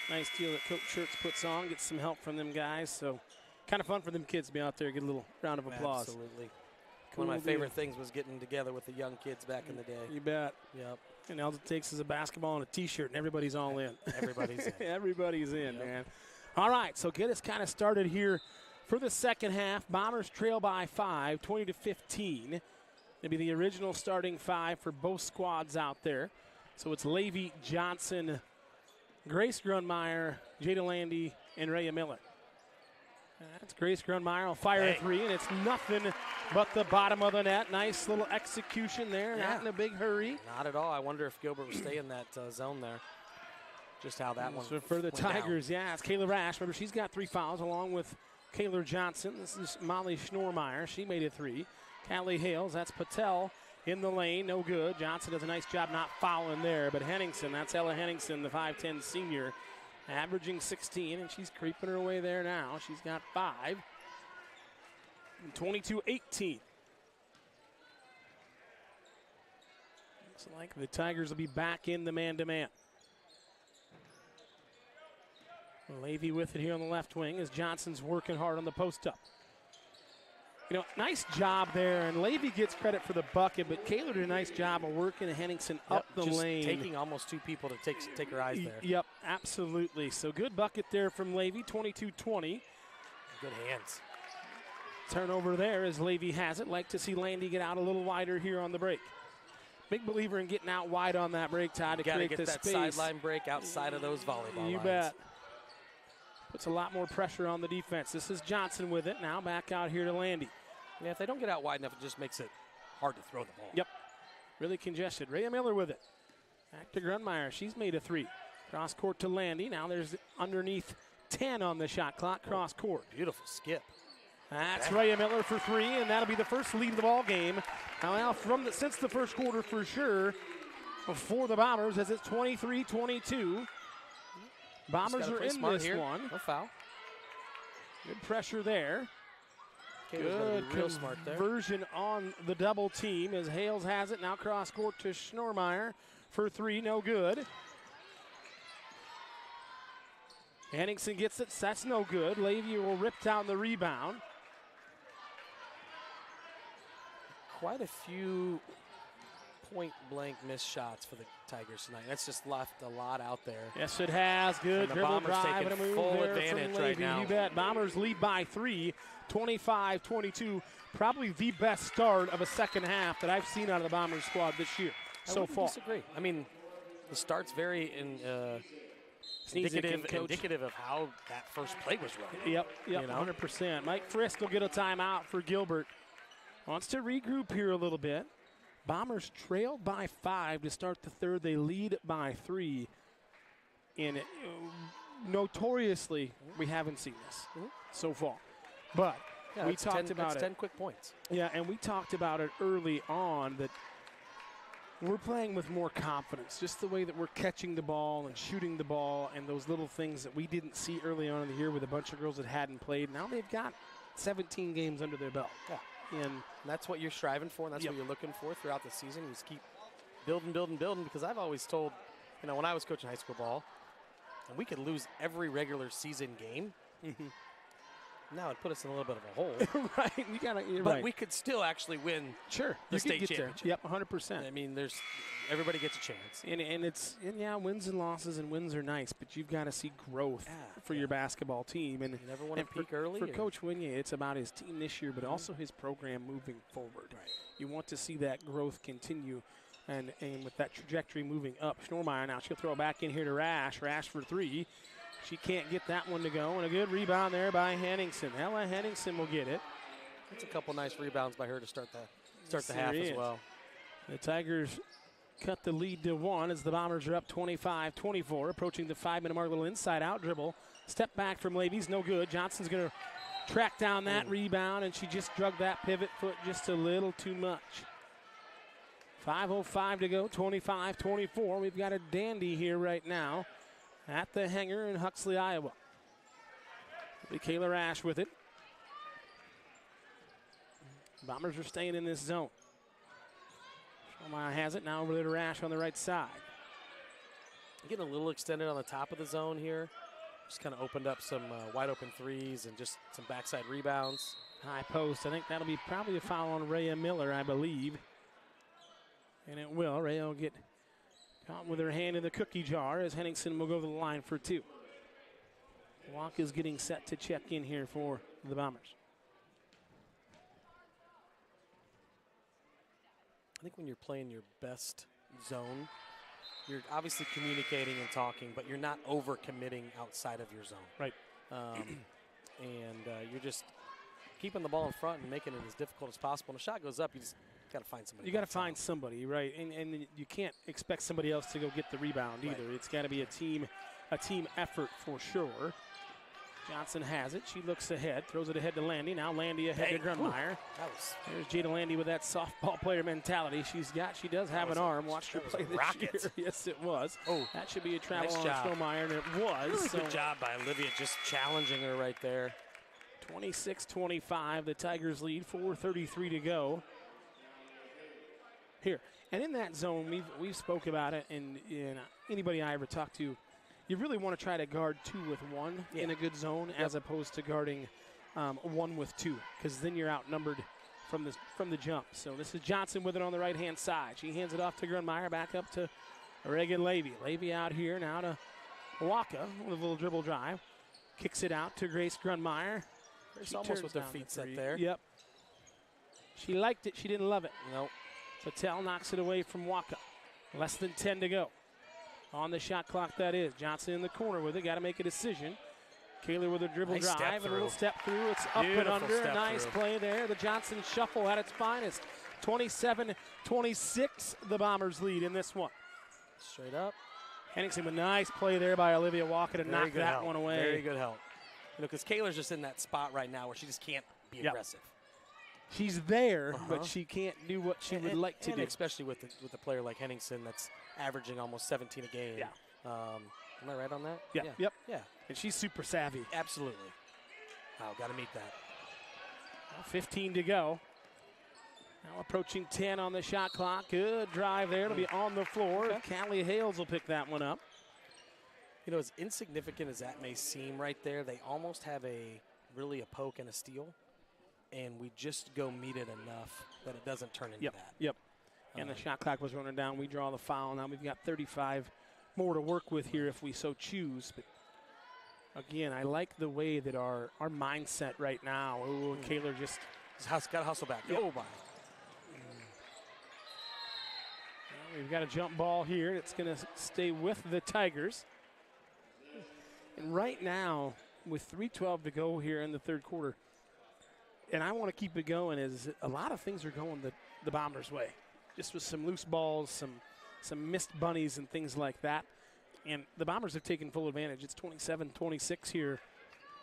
Nice deal that Coach Schertz puts on, gets some help from them guys. So kind of fun for them kids to be out there, get a little round of applause. Absolutely. Cool. One of my favorite things was getting together with the young kids back in the day. You bet. Yep. And all it takes is a basketball and a T-shirt, and everybody's all in. Everybody's in. Everybody's in, Yep. man. All right, so get us kind of started here for the second half. Bombers trail by 5, 20-15. Maybe the original starting 5 for both squads out there. So it's Levy, Johnson, Grace Grunmeyer, Jada Landy, and Rhea Miller. That's Grace Grunmeyer will fire a 3, and it's nothing but the bottom of the net. Nice little execution there, not in a big hurry. Not at all. I wonder if Gilbert will stay in that zone there. Just how that one So for the Tigers, down. it's Kayla Rash. Remember, she's got 3 fouls along with Kaylor Johnson. This is Molly Schnormeyer. She made a 3. Callie Hales, that's Patel in the lane, no good. Johnson does a nice job not fouling there, but Henningsen, that's Ella Henningsen, the 5'10 senior, averaging 16, and she's creeping her way there now. She's got 5. 22-18. Looks like the Tigers will be back in the man-to-man. Levy with it here on the left wing as Johnson's working hard on the post-up. You know, nice job there, and Levy gets credit for the bucket, but Kaylor did a nice job of working Henningsen up the just lane. Taking almost 2 people to take her eyes there. Yep, absolutely. So good bucket there from Levy, 22-20. Good hands. Turnover there as Levy has it. Like to see Landy get out a little wider here on the break. Big believer in getting out wide on that break, Todd, to create the space. That sideline break outside of those volleyball You lines. bet. Puts a lot more pressure on the defense. This is Johnson with it. Now back out here to Landy. Yeah, if they don't get out wide enough, it just makes it hard to throw the ball. Yep. Really congested. Rhea Miller with it. Back to Grunmeyer. She's made a 3. Cross court to Landy. Now there's underneath 10 on the shot clock. Cross court. Beautiful skip. That's Rhea Miller for 3, and that'll be the first lead of the ball game. Now since the first quarter for sure for the Bombers, as it's 23-22. Bombers are in this one. No foul. Good pressure there. Good real smart there. Conversion on the double team as Hales has it. Now cross court to Schnormeyer for 3, no good. Henningsen gets it, that's no good. Levy will rip down the rebound. Quite a few point-blank missed shots for the Tigers tonight. That's just left a lot out there. Yes, it has. Good dribble drive and a move full there advantage from Levy. right now. You bet. Bombers lead by 3, 25-22. Probably the best start of a second half that I've seen out of the Bombers squad this year so far. I disagree. I mean, the start's very indicative of how that first play was run. Yep, you know? 100%. Mike Frisk will get a timeout for Gilbert. Wants to regroup here a little bit. Bombers trailed by 5 to start the third. They lead by 3. And notoriously, we haven't seen this so far. But we talked about it. 10 quick points. Yeah, and we talked about it early on that we're playing with more confidence. Just the way that we're catching the ball and shooting the ball and those little things that we didn't see early on in the year with a bunch of girls that hadn't played. Now they've got 17 games under their belt. Yeah. And that's what you're striving for, and that's what you're looking for throughout the season. You just keep building, because I've always told, when I was coaching high school ball, and we could lose every regular season game. Now it put us in a little bit of a hole. Right. But we could still actually win the state championship. Yep, 100%. I mean, everybody gets a chance. And wins and losses, and wins are nice, but you've got to see growth for your basketball team. And you never want to peak early. For Coach Wynja, it's about his team this year, but also his program moving forward. Right. You want to see that growth continue, and with that trajectory moving up. Schnormeyer now, she'll throw it back in here to Rash. Rash for 3. She can't get that one to go, and a good rebound there by Henningsen. Ella Henningsen will get it. That's a couple nice rebounds by her to start the half as well. The Tigers cut the lead to 1 as the Bombers are up 25-24, approaching the 5-minute mark. Little inside-out dribble. Step back from Levy's, no good. Johnson's going to track down that rebound, and she just drug that pivot foot just a little too much. 5:05 to go, 25-24. We've got a dandy here right now at the hangar in Huxley, Iowa. Kayla Rash with it. Bombers are staying in this zone. Schnormeyer has it. Now over there to Rash on the right side. Getting a little extended on the top of the zone here. Just kind of opened up some wide open threes and just some backside rebounds. High post. I think that'll be probably a foul on Rhea Miller, I believe. And it will. Rhea will get caught with her hand in the cookie jar as Henningsen will go to the line for 2. Wonka's getting set to check in here for the Bombers. I think when you're playing your best zone, you're obviously communicating and talking, but you're not over-committing outside of your zone. Right. You're just keeping the ball in front and making it as difficult as possible. When a shot goes up, you just got to find somebody. You got to find somebody, right? And you can't expect somebody else to go get the rebound either. Right. It's got to be a team effort for sure. Johnson has it. She looks ahead, throws it ahead to Landy. Now Landy ahead to Grunmeyer. There's Jada Landy with that softball player mentality. She does have an arm. Watched her play this year. Yes, it was. Oh, that should be a travel nice on job. Schnormeyer, and it was. Really good job by Olivia, just challenging her right there. 26-25, the Tigers lead. 4:33 to go. Here, and in that zone, we've spoke about it, and anybody I ever talked to, you really want to try to guard 2 with 1 in a good zone, as opposed to guarding 1 with 2, because then you're outnumbered from the jump. So this is Johnson with it on the right-hand side. She hands it off to Grunmeyer, back up to Reagan Levy. Levy out here now to Waka with a little dribble drive. Kicks it out to Grace Grunmeyer. It's almost with their feet set there. Yep. She liked it. She didn't love it. Nope. Patel knocks it away from Waka. Less than 10 to go. On the shot clock, that is. Johnson in the corner with it. Got to make a decision. Kayler with a dribble drive and a little step through. It's up and under. A nice play there. The Johnson shuffle at its finest. 27-26, the Bombers lead in this one. Straight up. Henningsen with a nice play there by Olivia Walker to knock that one away. Very good help. Because Kayler's just in that spot right now where she just can't be aggressive. She's there, but she can't do what she would like to do. Especially with a player like Henningsen that's averaging almost 17 a game. Yeah. Am I right on that? Yeah. Yeah. Yeah. And she's super savvy. Absolutely. Wow, got to meet that. 15 to go. Now approaching 10 on the shot clock. Good drive there. It'll be on the floor. Okay. Callie Hales will pick that one up. You know, as insignificant as that may seem right there, they almost have really a poke and a steal. And we just go meet it enough that it doesn't turn into that. Yep. And the shot clock was running down. We draw the foul. Now we've got 35 more to work with here if we so choose. But again, I like the way that our mindset right now. Oh, Kayler just got to hustle back. Yep. Oh, my. We've got a jump ball here. It's going to stay with the Tigers. And right now, with 3:12 to go here in the third quarter, and I want to keep it going, is a lot of things are going the Bombers' way. Just with some loose balls, some missed bunnies and things like that. And the Bombers have taken full advantage. It's 27-26 here.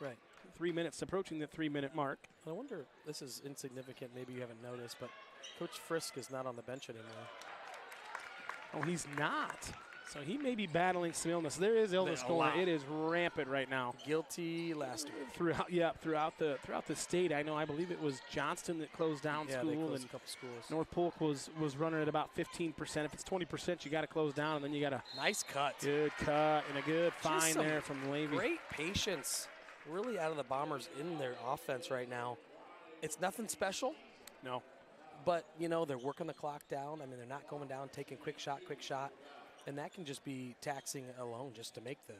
Right. 3 minutes, approaching the 3-minute mark. I wonder, this is insignificant, maybe you haven't noticed, but Coach Frisk is not on the bench anymore. Oh, he's not. So he may be battling some illness. There is illness going on. It is rampant right now. Guilty last week. Throughout the state. I believe it was Johnston that closed down school. They closed a couple schools. North Polk was running at about 15%. If it's 20%, you got to close down, and then you got a nice cut. Good cut and a good find there from Levy. Great patience, really, out of the Bombers in their offense right now. It's nothing special. No. But, they're working the clock down. I mean, they're not going down, taking quick shot. And that can just be taxing alone just to make the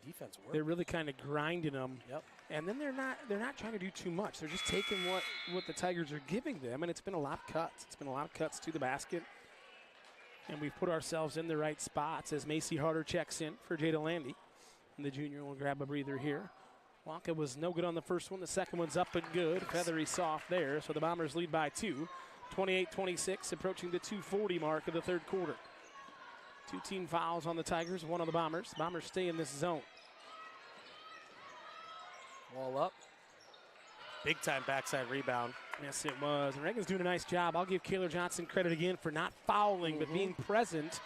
defense work. They're really kind of grinding them. Yep. And then they're not trying to do too much. They're just taking what the Tigers are giving them, and it's been a lot of cuts. It's been a lot of cuts to the basket. And we've put ourselves in the right spots as Macy Harder checks in for Jada Landy. And the junior will grab a breather here. Wonka was no good on the first one. The second one's up and good. Feathery soft there. So the Bombers lead by 2. 28-26, approaching the 2:40 mark of the third quarter. 2 team fouls on the Tigers, 1 on the Bombers. Bombers stay in this zone. Wall up. Big time backside rebound. Yes, it was. And Reagan's doing a nice job. I'll give Kayler Johnson credit again for not fouling, but being present,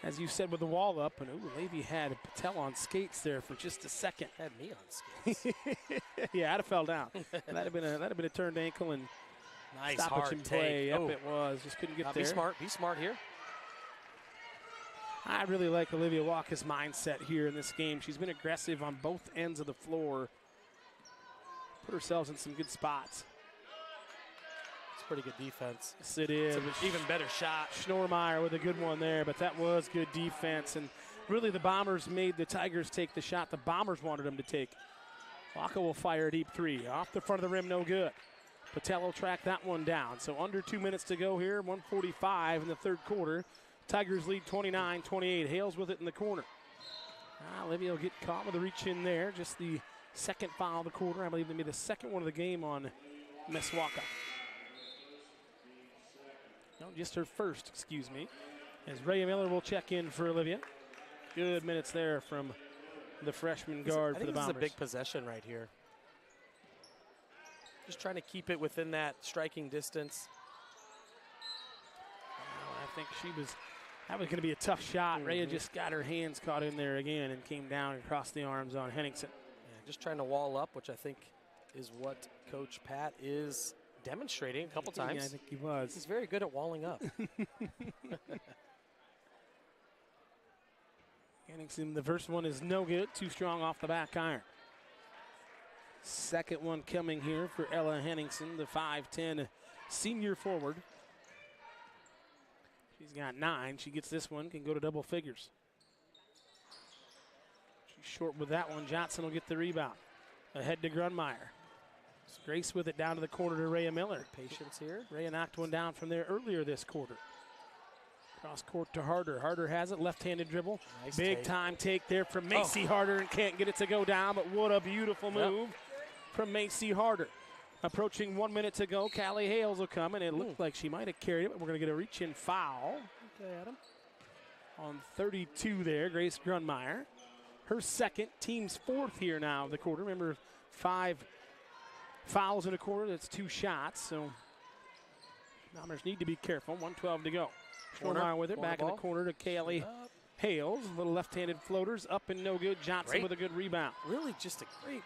as you said, with the wall up. And Levy had Patel on skates there for just a second. Had me on skates. Yeah, I'd have fell down. that'd have been a turned ankle, and Nice stoppage hard and play. take. Yep, Oh. it was. Just couldn't get there. Be smart here. I really like Olivia Walker's mindset here in this game. She's been aggressive on both ends of the floor. Put herself in some good spots. It's pretty good defense. Yes, it is. It's an even better shot. Schnormeyer with a good one there, but that was good defense. And really the Bombers made the Tigers take the shot the Bombers wanted them to take. Walker will fire a deep three. Off the front of the rim, no good. Patel will track that one down. So under 2 minutes to go here, 1:45 in the third quarter. Tigers lead 29-28. Hales with it in the corner. Olivia will get caught with a reach in there. Just the second foul of the quarter. I believe they made the second one of the game on Miss Walker. No, just her first, excuse me. As Rhea Miller will check in for Olivia. Good minutes there from the freshman guard for the Bombers. This is a big possession right here. Just trying to keep it within that striking distance. I think that was going to be a tough shot. Rhea just got her hands caught in there again and came down and crossed the arms on Henningsen. Yeah, just trying to wall up, which I think is what Coach Pat is demonstrating a couple times. Yeah, I think he was. He's very good at walling up. Henningsen, the first one is no good. Too strong off the back iron. Second one coming here for Ella Henningsen, the 5'10 senior forward. She's got 9. She gets this one, can go to double figures. She's short with that one. Johnson will get the rebound. Ahead to Grunmeyer. Grace with it down to the corner to Rhea Miller. Patience here. Rhea knocked one down from there earlier this quarter. Cross court to Harder. Harder has it, left-handed dribble. Nice Big take. time take there from Macy Harder, and can't get it to go down, but what a beautiful move from Macy Harder. Approaching 1 minute to go, Callie Hales will come, and it looked like she might have carried it, but we're going to get a reach-in foul. Okay, Adam. On 32 there, Grace Grunmeyer. Her second, team's fourth here now of the quarter. Remember, 5 fouls in a quarter, that's 2 shots, so Bombers need to be careful. 1:12 to go. Schnormeyer with it, back in the corner to Callie Hales. Little left-handed floaters, up and no good. Johnson with a good rebound. Really just a great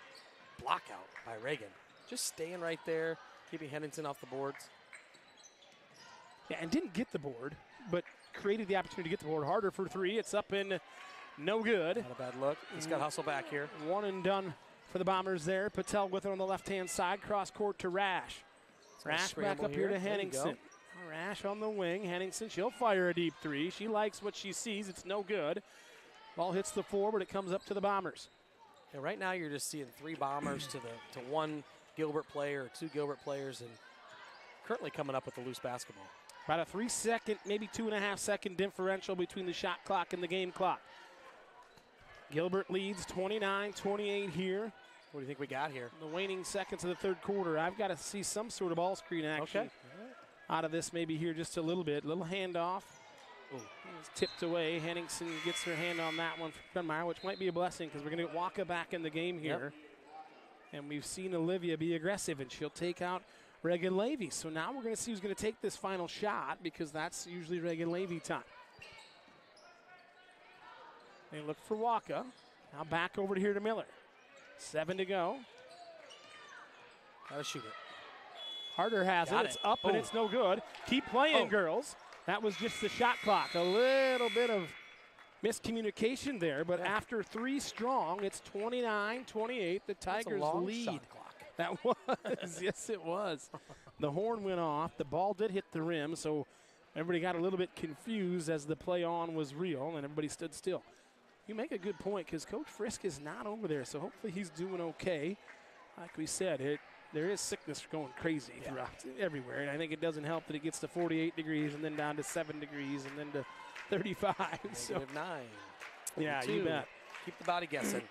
block out by Reagan. Just staying right there, keeping Henningsen off the boards. Yeah, and didn't get the board, but created the opportunity to get the board. Harder for 3. It's up and no good. Not a bad look. He's got to hustle back here. One and done for the Bombers there. Patel with it on the left-hand side. Cross court to Rash. Rash back up here to Henningsen. Rash on the wing. Henningsen, she'll fire a deep 3. She likes what she sees. It's no good. Ball hits the floor, but it comes up to the Bombers. Yeah, right now you're just seeing 3 Bombers to 1 Gilbert player or 2 Gilbert players, and currently coming up with the loose basketball. About a 3-second, maybe 2.5-second differential between the shot clock and the game clock. Gilbert leads 29-28 here. What do you think we got here? The waning seconds of the third quarter. I've got to see some sort of ball screen action out of this maybe here just a little bit. Little handoff. It's tipped away. Henningsen gets her hand on that one from Grunmeyer, which might be a blessing because we're going to get Walker back in the game here. And we've seen Olivia be aggressive, and she'll take out Reagan Levy. So now we're going to see who's going to take this final shot because that's usually Reagan Levy time. They look for Walker. Now back over to here to Miller. 7 to go. Gotta shoot it. Harder has it. It's up and it's no good. Keep playing, girls. That was just the shot clock. A little bit of miscommunication there, but after 3 strong, it's 29-28. The Tigers lead. Shot clock. That was, yes, it was. The horn went off. The ball did hit the rim, so everybody got a little bit confused as the play on was real, and everybody stood still. You make a good point because Coach Frisk is not over there, so hopefully he's doing okay. Like we said, there is sickness going crazy throughout everywhere, and I think it doesn't help that it gets to 48 degrees and then down to 7 degrees and then to 35. So, -9. yeah, you bet. Keep the body guessing.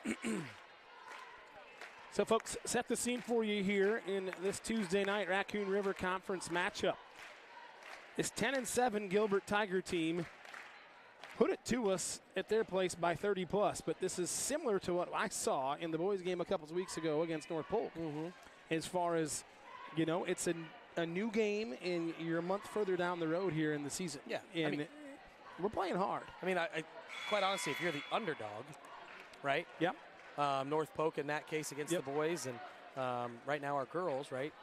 So, folks, set the scene for you here in this Tuesday night Raccoon River Conference matchup. This 10-7 Gilbert Tiger team put it to us at their place by 30+, but this is similar to what I saw in the boys' game a couple of weeks ago against North Polk. As far as, you know, it's a new game, and you're a month further down the road here in the season. Yeah, and we're playing hard. I mean, I quite honestly, if you're the underdog, right? Yep. North Polk in that case against the boys, and right now our girls, right?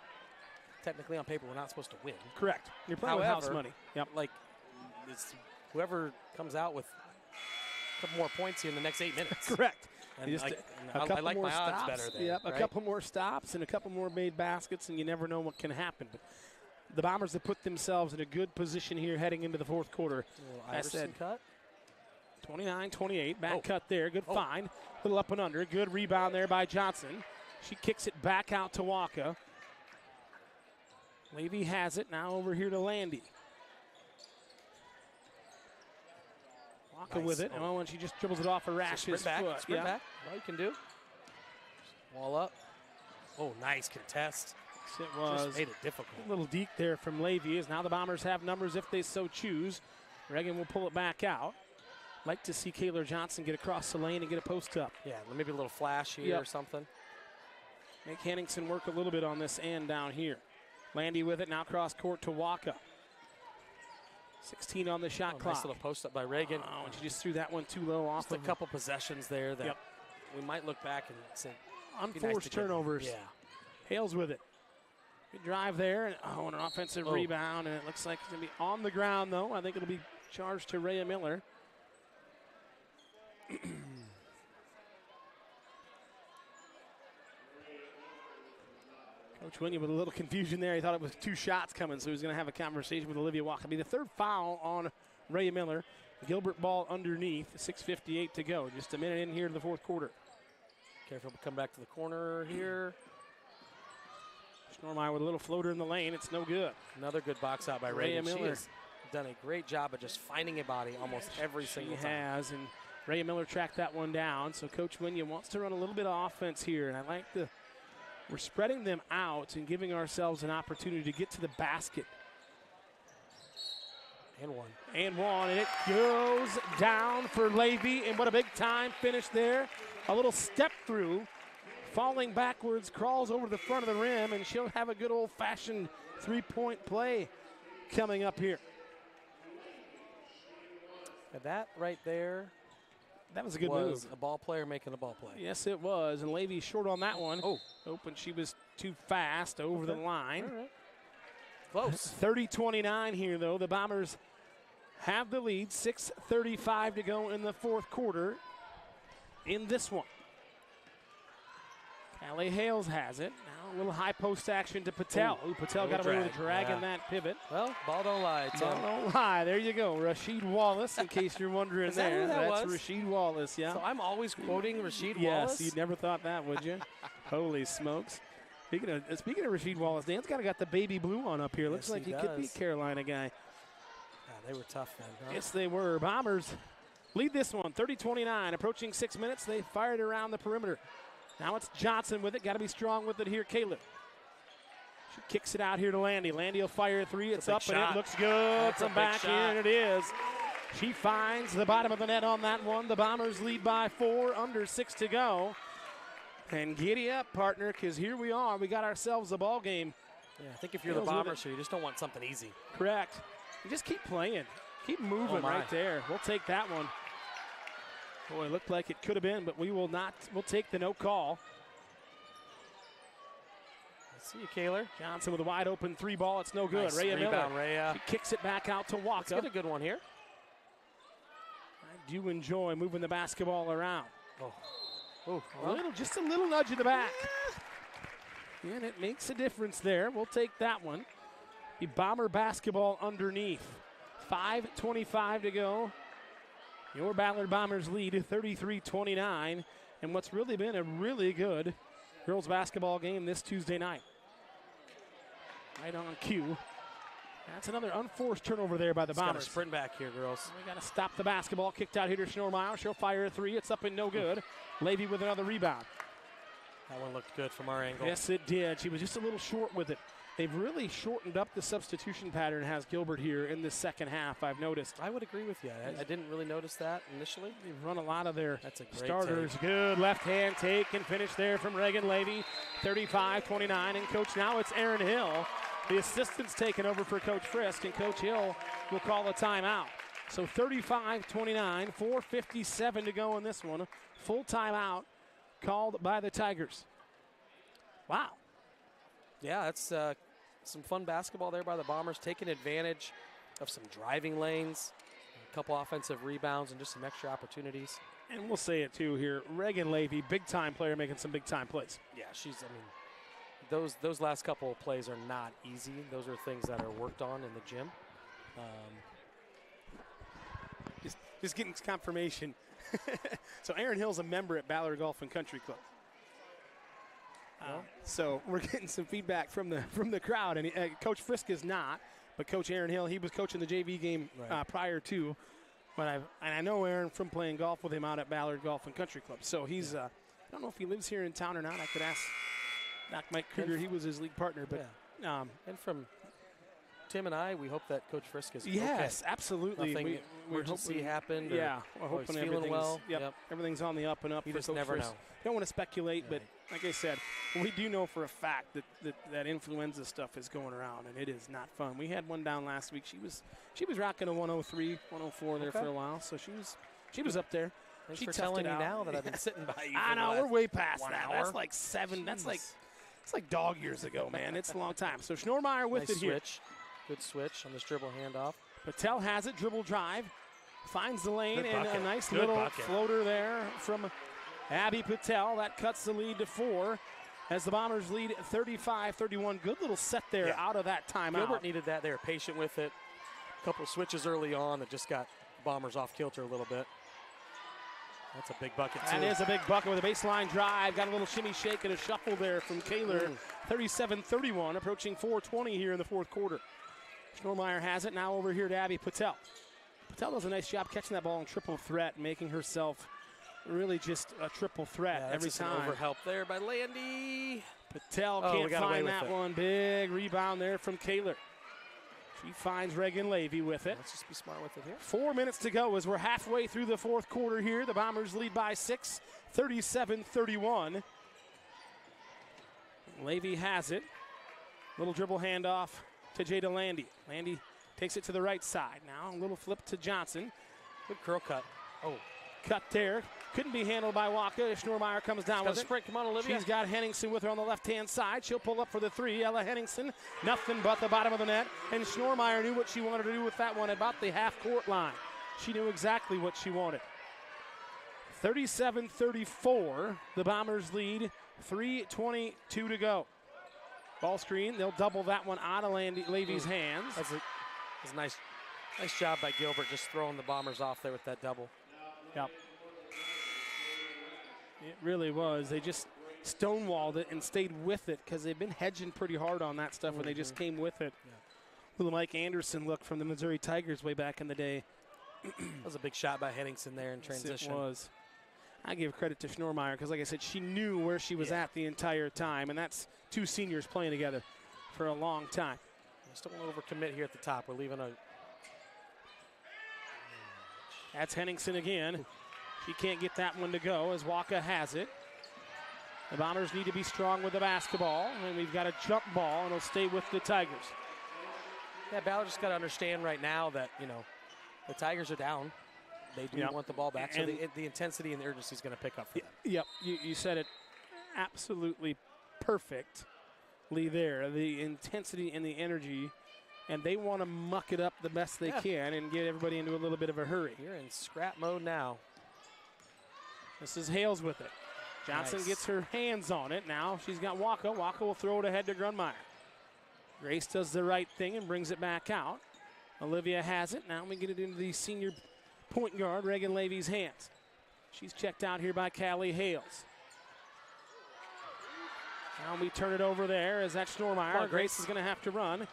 technically on paper we're not supposed to win. Correct. You're playing with house money. Yep. Like, it's whoever comes out with a couple more points here in the next 8 minutes. Correct. And I like my odds better there. Yep, right? a couple more stops and a couple more made baskets, and you never know what can happen. But the Bombers have put themselves in a good position here heading into the fourth quarter. I said cut. 29-28, back cut there, good find. Little up and under, good rebound there by Johnson. She kicks it back out to Waka. Levy has it, now over here to Landy. Waka with it, and she just dribbles it off of Rash's foot. Sprint back, all you can do. Wall up. Oh, nice contest. It was just made it difficult. A little deke there from Levy, as now the Bombers have numbers if they so choose. Reagan will pull it back out. Like to see Kaylor Johnson get across the lane and get a post up. Yeah, maybe a little flash here or something. Make Henningsen work a little bit on this end down here. Landy with it, now cross court to Waka. 16 on the shot clock. Nice little post up by Reagan. Oh, and she just threw that one too low off. Just a couple possessions there that we might look back and say. Unforced turnovers. Yeah. Hales with it. Good drive there, and an offensive rebound, and it looks like it's going to be on the ground, though. I think it'll be charged to Rhea Miller. Coach William with a little confusion there. He thought it was 2 shots coming, so he was going to have a conversation with Olivia Walker. It'll be the 3rd foul on Rhea Miller. Gilbert ball underneath, 6:58 to go. Just a minute in here to the fourth quarter. Careful to come back to the corner here. Schnormeyer with a little floater in the lane. It's no good. Another good box out by Rhea Miller. She has done a great job of just finding a body almost every single time. She has, and Rhea Miller tracked that one down. So Coach Winya wants to run a little bit of offense here, and I like we're spreading them out and giving ourselves an opportunity to get to the basket. And one, and it goes down for Levy, and what a big time finish there. A little step through, falling backwards, crawls over the front of the rim, and she'll have a good old-fashioned 3-point play coming up here. And that right there, that was a good move. A ball player making a ball play. Yes, it was, and Levy short on that one. Open, she was too fast over the line. All right. Close. 30-29 here, though. The Bombers have the lead. 6:35 to go in the fourth quarter in this one. Callie Hales has it. Now a little high post action to Patel. Patel got away with a drag in that pivot. Well, ball don't lie. Ball don't lie. There you go. Rasheed Wallace, in case you're wondering there. That's Rasheed Wallace, yeah. So I'm always quoting Rasheed Yes, Wallace? you never thought that, would you? Holy smokes. Speaking of Rasheed Wallace, Dan's got the baby blue on up here. Looks like he could be a Carolina guy. They were tough then, huh? Yes, they were. Bombers lead this one, 30-29. Approaching 6 minutes, they fired around the perimeter. Now it's Johnson with it. Got to be strong with it here, Caleb. She kicks it out here to Landy. Landy will fire a 3. It's up, and it looks good from back here, and it is. She finds the bottom of the net on that one. The Bombers lead by 4, under 6 to go. And giddy up, partner, because here we are. We got ourselves a ball game. Yeah, I think if you're the Bombers, you just don't want something easy. Correct. You just keep playing. Keep moving right there. We'll take that one. Boy, it looked like it could have been, but we will not. We'll take the no call. Let's see you, Kaylor. Johnson with a wide open 3 ball. It's no good. Nice Rhea rebound, Miller. Rhea. She kicks it back out to Waka. Let's get a good one here. I do enjoy moving the basketball around. Just a little nudge in the back. And it makes a difference there. We'll take that one. The Bomber basketball underneath. 5:25 to go. Your Ballard Bombers lead 33-29. And what's really been a really good girls basketball game this Tuesday night. Right on cue. That's another unforced turnover there by the Bombers. Got to sprint back here, girls. We got to stop the basketball. Kicked out here to Schnormeyer. She'll fire a 3. It's up and no good. Levy with another rebound. That one looked good from our angle. Yes, it did. She was just a little short with it. They've really shortened up the substitution pattern, has Gilbert here in the second half, I've noticed. I would agree with you. I didn't really notice that initially. They've run a lot of their starters. Take. Good left-hand take and finish there from Reagan Levy, 35-29. And, Coach, now it's Aaron Hill. The assistant's taken over for Coach Frisk, and Coach Hill will call a timeout. So 35-29, 4:57 to go in this one. Full timeout called by the Tigers. Wow. Yeah, that's some fun basketball there by the Bombers, taking advantage of some driving lanes, a couple offensive rebounds, and just some extra opportunities. And we'll say it too here. Reagan Levy, big-time player, making some big-time plays. Yeah, those last couple of plays are not easy. Those are things that are worked on in the gym. Just getting confirmation. So Aaron Hill's a member at Ballard Golf and Country Club. So we're getting some feedback from the crowd, and Coach Frisk is not, but Coach Aaron Hill, he was coaching the JV game prior to. But I know Aaron from playing golf with him out at Ballard Golf and Country Club. So he's I don't know if he lives here in town or not. I could ask Mike Kruger. He was his league partner, but and from Tim and I, we hope that Coach Frisk is yes, okay. Absolutely. Nothing emergency happened. Yeah, we're hoping he's feeling well. Everything's on the up and up. You for just Coach never Frisk. know. Don't want to speculate, but like I said, we do know for a fact that influenza stuff is going around, and it is not fun. We had one down last week. She was rocking a 103, 104 there for a while, so she was up there. Thanks she for telling me out. now that I've been sitting by you. I know, we're way past that. Hour. That's like 7. That's like it's like dog years ago, man. It's a long time. So Schnormeyer with nice it here. Switch. Good switch on this dribble handoff. Patel has it, dribble drive, finds the lane, Good and bucket. a nice Good little bucket. floater there from Abby Patel. That cuts the lead to 4 as the Bombers lead 35-31. Good little set there out of that timeout. Gilbert needed that. They were patient with it. A couple of switches early on that just got Bombers off kilter a little bit. That's a big bucket, too. That is a big bucket with a baseline drive. Got a little shimmy shake and a shuffle there from Kaler. 37-31, approaching 4:20 here in the fourth quarter. Schnormeyer has it now over here to Abby Patel. Patel does a nice job catching that ball in triple threat, making herself really just a triple threat every time. Over help there by Landy. Patel can't find that one. Big rebound there from Kaler. She finds Reagan Levy with it. Let's just be smart with it here. 4 minutes to go as we're halfway through the fourth quarter here. The Bombers lead by 6, 37-31. Levy has it. Little dribble handoff to Jada Landy. Landy takes it to the right side. Now a little flip to Johnson. Good curl cut. Oh. Cut there. Couldn't be handled by Waka. Schnormeyer comes down with it. Sprint. Come on, Olivia. She's got Henningsen with her on the left-hand side. She'll pull up for the 3. Ella Henningsen, nothing but the bottom of the net. And Schnormeyer knew what she wanted to do with that one about the half-court line. She knew exactly what she wanted. 37-34. The Bombers lead. 3:22 to go. Ball screen. They'll double that one out of Levy's hands. That's a nice job by Gilbert just throwing the Bombers off there with that double. Yep. It really was. They just stonewalled it and stayed with it because they've been hedging pretty hard on that stuff, and they just came with it. Yeah. Little Mike Anderson look from the Missouri Tigers way back in the day. That was a big shot by Henningsen there in transition. It was. I give credit to Schnormeyer because, like I said, she knew where she was at the entire time, and that's two seniors playing together for a long time. Just don't want to overcommit here at the top. We're leaving a... That's Henningsen again. She can't get that one to go as Waka has it. The Bombers need to be strong with the basketball, and we've got a jump ball, and it'll stay with the Tigers. Yeah, Ballard just got to understand right now that, the Tigers are down. They do want the ball back, so the intensity and the urgency is going to pick up for them. Yep, you said it absolutely perfectly there. The intensity and the energy, and they want to muck it up the best they can and get everybody into a little bit of a hurry. You're in scrap mode now. This is Hales with it. Johnson gets her hands on it. Now she's got Waka. Waka will throw it ahead to Grunmeyer. Grace does the right thing and brings it back out. Olivia has it. Now we get it into the senior point guard, Reagan Levy's hands. She's checked out here by Callie Hales. Now we turn it over there as that's Schnormeyer. Grace is going to have to run.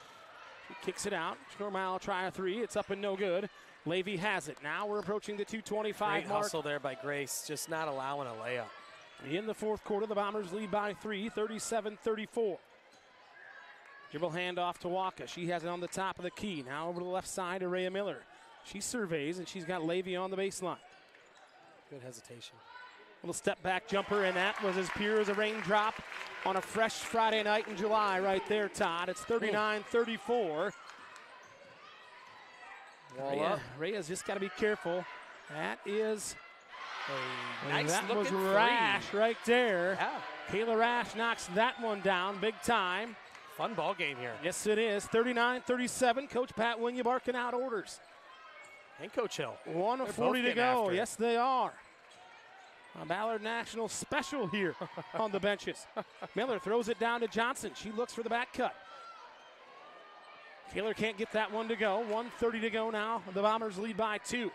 She kicks it out. Schnormeyer will try a 3. It's up and no good. Levy has it. Now we're approaching the 2:25 mark. Hustle there by Grace, just not allowing a layup. In the fourth quarter, the Bombers lead by 3, 37-34. Dribble handoff to Waka. She has it on the top of the key. Now over to the left side to Rhea Miller. She surveys, and she's got Levy on the baseline. Good hesitation. Little step back jumper, and that was as pure as a raindrop on a fresh Friday night in July right there, Todd. It's 39-34. Rhea's just got to be careful. That is a nice that was looking Rash right there. Yeah. Kayla Rash knocks that one down big time. Fun ball game here. Yes, it is. 39-37. Coach Pat Winya barking out orders. And Coach Hill. 1:40 to go. Yes, they are. A Ballard National special here on the benches. Miller throws it down to Johnson. She looks for the back cut. Taylor can't get that one to go. 1:30 to go now. The Bombers lead by 2.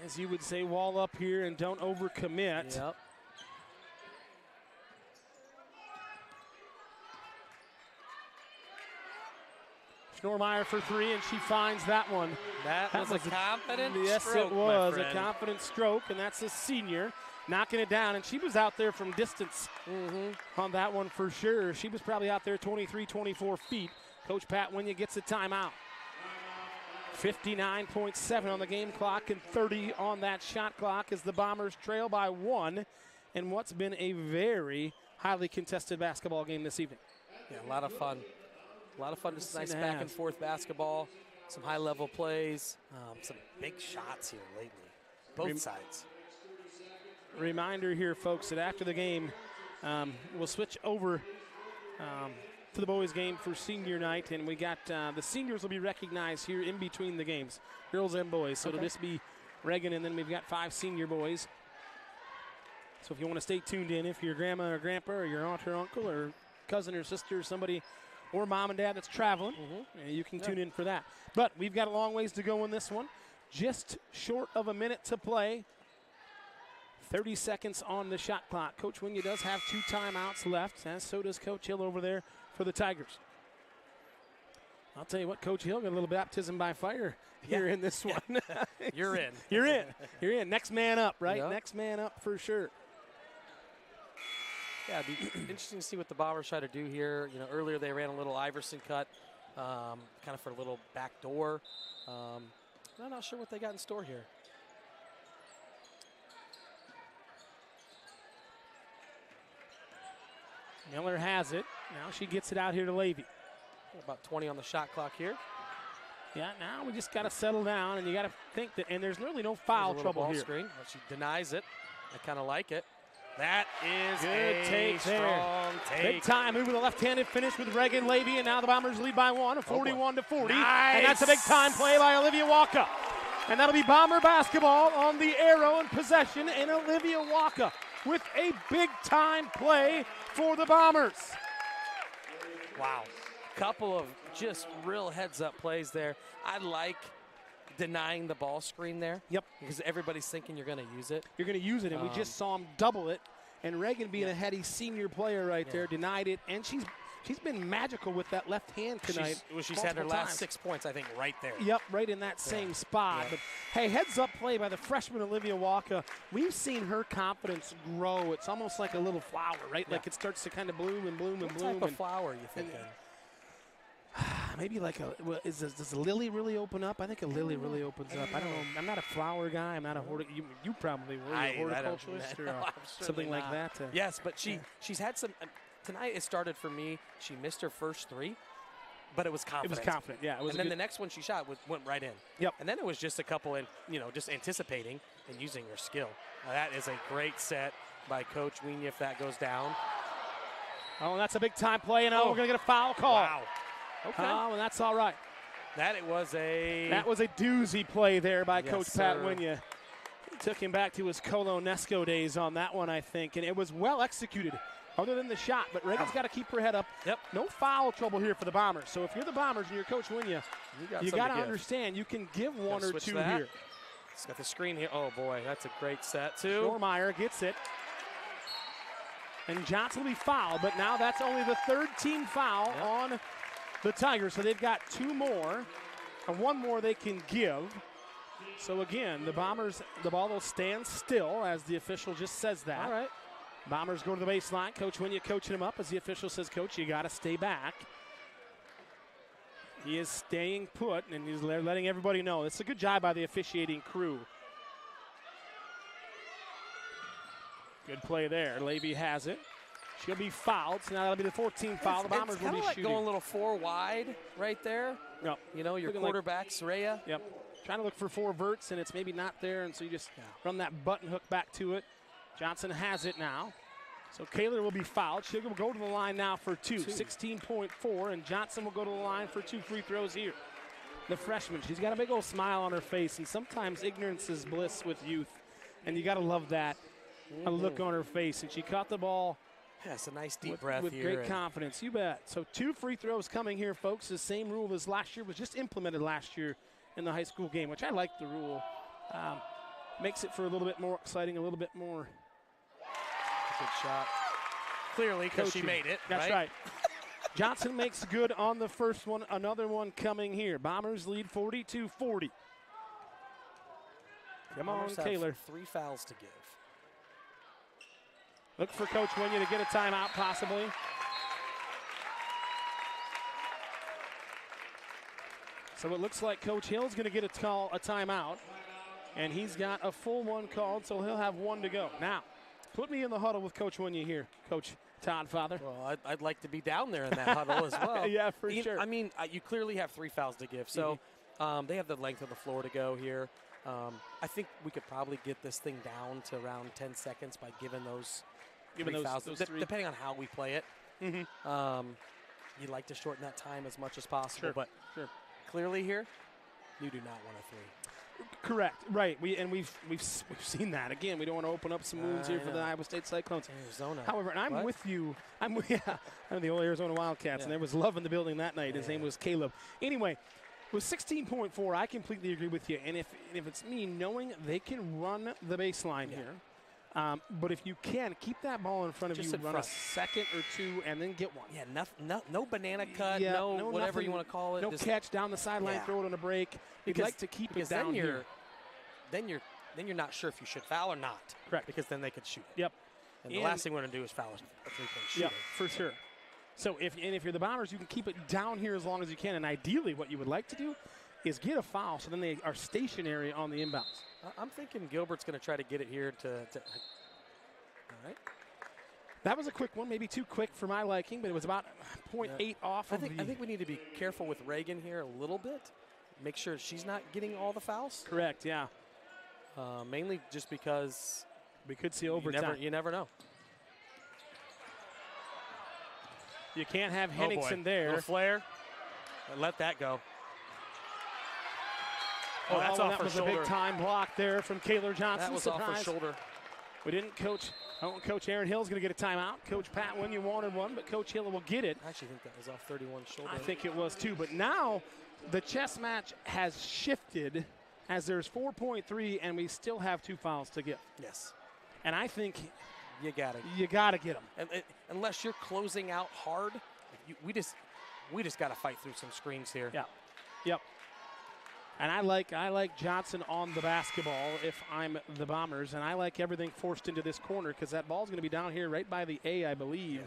As you would say, wall up here and don't overcommit. Yep. Schnormeyer for 3, and she finds that one. That was a confident stroke, yes, it was my a friend. confident stroke, and that's a senior knocking it down. And she was out there from distance on that one for sure. She was probably out there 23, 24 feet. Coach Pat Winya gets a timeout. 59.7 on the game clock and 30 on that shot clock as the Bombers trail by 1 in what's been a very highly contested basketball game this evening. Yeah, a lot of fun. A lot of fun, just nice back and forth basketball, some high-level plays, some big shots here lately, both sides. Reminder here, folks, that after the game, we'll switch over to the boys' game for senior night, and we got the seniors will be recognized here in between the games, girls and boys. So it'll just be Reagan, and then we've got 5 senior boys. So if you want to stay tuned in, if your grandma or grandpa or your aunt or uncle or cousin or sister or somebody or mom and dad that's traveling, you can tune in for that. But we've got a long ways to go in this one. Just short of a minute to play. 30 seconds on the shot clock. Coach Winya does have 2 timeouts left, as so does Coach Hill over there for the Tigers. I'll tell you what, Coach Hill got a little baptism by fire here in this one. You're in. You're in. You're in. Next man up, right? Yep. Next man up for sure. Yeah, it'd be interesting to see what the Bombers try to do here. You know, earlier they ran a little Iverson cut, kind of for a little back door. I'm not sure what they got in store here. Miller has it. Now she gets it out here to Levy. About 20 on the shot clock here. Yeah, now we just got to settle down, and you got to think that, and there's really no foul trouble ball here. Screen. Well, she denies it. I kind of like it. That is Good a take strong take. Big time move with a left-handed finish with Reagan Levy, and now the Bombers lead by 1, 41-40. Nice. And that's a big time play by Olivia Walker. And that'll be Bomber basketball on the arrow in possession, and Olivia Walker with a big time play for the Bombers. Wow. Couple of just real heads-up plays there. I like denying the ball screen there. Yep. Because everybody's thinking you're going to use it. You're going to use it, and we just saw him double it. And Reagan, being a heady senior player right there, denied it. And she's been magical with that left hand tonight. She's had her last 6 points, I think, right there. Yep, right in that same spot. Yeah. But, hey, heads-up play by the freshman Olivia Walker. We've seen her confidence grow. It's almost like a little flower, right? Yeah. Like it starts to kind of bloom and bloom and What bloom. type of flower are you thinking? Maybe like does a lily really open up? I think a lily really opens up. I don't know. I'm not a flower guy. I'm not a you probably were a horticulturist or something like that. Yes, but she's had some. Tonight it started for me. She missed her first 3, but it was confident. It was confident, yeah. It was and then the next one she shot went right in. Yep. And then it was just a couple in, just anticipating and using her skill. Now that is a great set by Coach Winya if that goes down. Oh, and that's a big time play, and we're going to get a foul call. Wow. Okay. Oh, and that's all right. That was a doozy play there by Coach Pat sir. Winya. Took him back to his Colonesco days on that one, I think, and it was well executed, other than the shot. But Reagan's got to keep her head up. Yep. No foul trouble here for the Bombers. So if you're the Bombers and you're Coach Winya, you got to give. understand you can give one or switch two that. here. It's got the screen here. Oh boy, that's a great set too. Schnormeyer gets it. And Johnson will be fouled, but now that's only the 3rd team foul on the Tigers. So they've got 2 more, and 1 more they can give. So again, the Bombers, the ball will stand still as the official just says that. All right. Bombers go to the baseline. Coach Winya coaching him up as the official says, Coach, you got to stay back. He is staying put, and he's letting everybody know. It's a good job by the officiating crew. Good play there. Levy has it. She'll be fouled, so now that'll be the 14th foul. The Bombers will be like shooting. going a little 4 wide right there. Yep. Your Looking quarterback, Soraya. Yep. Trying to look for 4 verts, and it's maybe not there, and so you just run that button hook back to it. Johnson has it now. So Kaler will be fouled. She'll go to the line now for 2. 16.4, and Johnson will go to the line for 2 free throws here. The freshman, she's got a big old smile on her face, and sometimes ignorance is bliss with youth, and you got to love that, a look on her face. And she caught the ball. Yeah, it's a nice deep breath with here. With great confidence, you bet. So 2 free throws coming here, folks. The same rule as last year, was just implemented last year in the high school game, which I like the rule. Makes it for a little bit more exciting, a little bit more. Good shot. Clearly, because she made it. That's right. Johnson makes good on the first one. Another one coming here. Bombers lead 42-40. Come on, Kaler. 3 fouls to give. Look for Coach Winya to get a timeout, possibly. So it looks like Coach Hill's going to get a timeout, and he's got a full one called, so he'll have 1 to go. Now, put me in the huddle with Coach Winya here, Coach Todd Father. Well, I'd like to be down there in that huddle as well. Yeah, for sure. I mean, you clearly have 3 fouls to give, so they have the length of the floor to go here. I think we could probably get this thing down to around 10 seconds by giving those 3 fouls, depending on how we play it. You'd like to shorten that time as much as possible, but clearly here, you do not want a 3. Correct. Right. We've seen that again. We don't want to open up some wounds here for the Iowa State Cyclones. Arizona. However, and I'm with you. I'm the old Arizona Wildcats, and there was love in the building that night. His name was Caleb. Anyway, with 16.4, I completely agree with you. And if it's me, knowing they can run the baseline here. But if you can, keep that ball in front of you, run a second or 2, and then get one. Yeah, no banana cut, no whatever nothing, you want to call it. No catch down the sideline, throw it on a break. You'd like to keep it down here. Then you're not sure if you should foul or not. Correct. Because then they could shoot it. Yep. And the last thing we want to do is foul a 3-point shooter. Yep, for sure. So if you're the Bombers, you can keep it down here as long as you can. And ideally, what you would like to do is get a foul, so then they are stationary on the inbounds. I'm thinking Gilbert's going to try to get it here to all right. That was a quick one, maybe too quick for my liking, but it was about 0.8 off. I think we need to be careful with Reagan here a little bit. Make sure she's not getting all the fouls. Correct, yeah. Mainly just because we could see overtime. You never know. You can't have Henningsen there. Little flare. Let that go. Oh, that's off her shoulder. That was a big time block there from Kaler Johnson. That was off her shoulder. We didn't coach. Coach Aaron Hill's going to get a timeout. Coach Pat Winya wanted one, but Coach Hill will get it. I actually think that was off 31's shoulder. I think it was too. But now the chess match has shifted as there's 4.3 and we still have 2 fouls to give. Yes. And I think you got to get them. And unless you're closing out hard, we just got to fight through some screens here. Yeah. Yep. And I like Johnson on the basketball if I'm the Bombers, and I like everything forced into this corner because that ball's going to be down here right by the A, I believe. Yeah.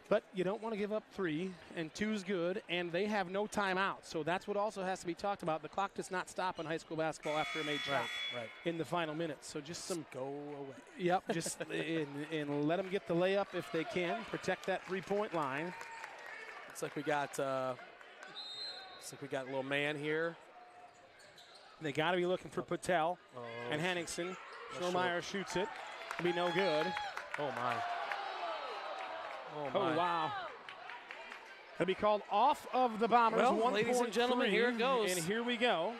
But you don't want to give up 3, and 2's good, and they have no timeout. So that's what also has to be talked about. The clock does not stop in high school basketball after a made shot in the final minutes. So just some go away. Yep, just and let them get the layup if they can. Protect that 3-point line. Looks like we got a little man here. They got to be looking for Patel and Henningsen. Schulmeyer shoots it. It'll be no good. Oh, my. Oh, wow. It'll be called off of the Bombers. Well, ladies and gentlemen, here it goes. And here we go.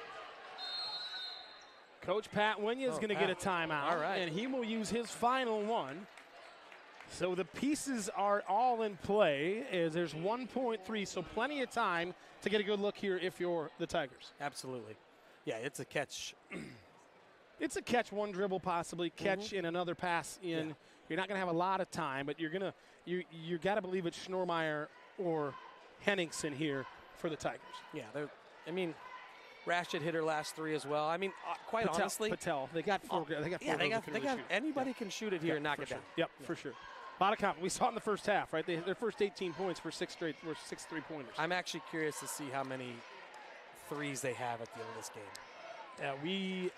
Coach Pat Winya is going to get a timeout. All right. And he will use his final one. So the pieces are all in play. As there's 1.3, so plenty of time to get a good look here if you're the Tigers. Absolutely. Yeah, it's a catch. It's a catch, one dribble possibly, catch in another pass in. Yeah. You're not going to have a lot of time, but you got to believe it's Schnormeyer or Henningsen here for the Tigers. Yeah, Rashid hit her last 3 as well. I mean, quite honestly, Patel. They got 4. They got anybody can shoot it here and knock it down. Yep, for sure. A lot of confidence. We saw it in the first half, right? Their first 18 points for 6 3-pointers. I'm actually curious to see how many 3s they have at the end of this game.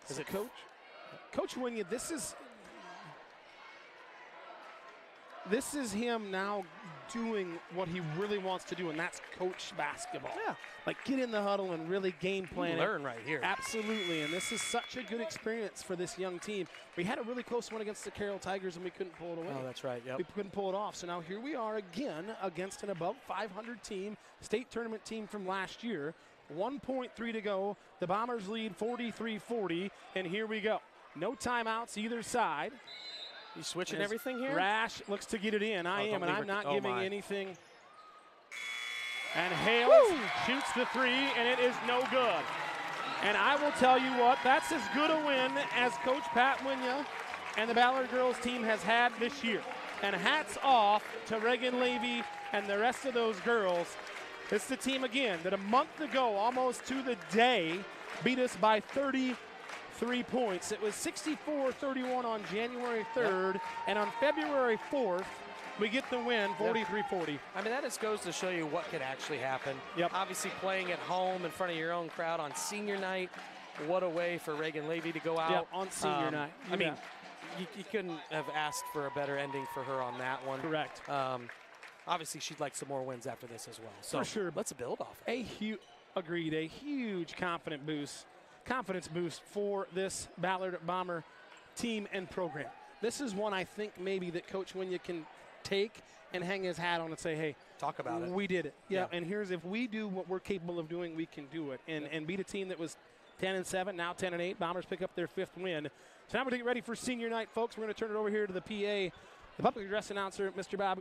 Is it Coach? Coach Winya, this is this is him now doing what he really wants to do, and that's coach basketball. Yeah. Like, get in the huddle and really game plan. Learn right here. Absolutely, and this is such a good experience for this young team. We had a really close one against the Carroll Tigers, and we couldn't pull it away. Oh, that's right, yep. We couldn't pull it off. So now here we are again against an above 500 team, state tournament team from last year. 1.3 to go. The Bombers lead 43-40, and here we go. No timeouts either side. You switching everything here? Rash looks to get it in. I am, and I'm not giving anything. And Hales shoots the three, and it is no good. And I will tell you what, that's as good a win as Coach Pat Winya and the Ballard girls team has had this year. And hats off to Reagan Levy and the rest of those girls. It's the team, again, that a month ago, almost to the day, beat us by 33 points. It was 64-31 on January 3rd, and on February 4th, we get the win, 43-40. I mean, that just goes to show you what could actually happen. Yep. Obviously, playing at home in front of your own crowd on senior night, what a way for Reagan Levy to go out. Yep, on senior night. I mean, you couldn't have asked for a better ending for her on that one. Correct. Obviously, she'd like some more wins after this as well. So for sure. Let's build off it. Agreed. A huge confidence boost for this Ballard Bomber team and program. This is one I think maybe that Coach Winya can take and hang his hat on and say, hey, talk about it. We did it. Yeah. And here's, if we do what we're capable of doing, we can do it. And beat a team that was 10-7, now 10-8. Bombers pick up their 5th win. So now we're getting ready for senior night, folks. We're going to turn it over here to the PA, the public address announcer, Mr. Bob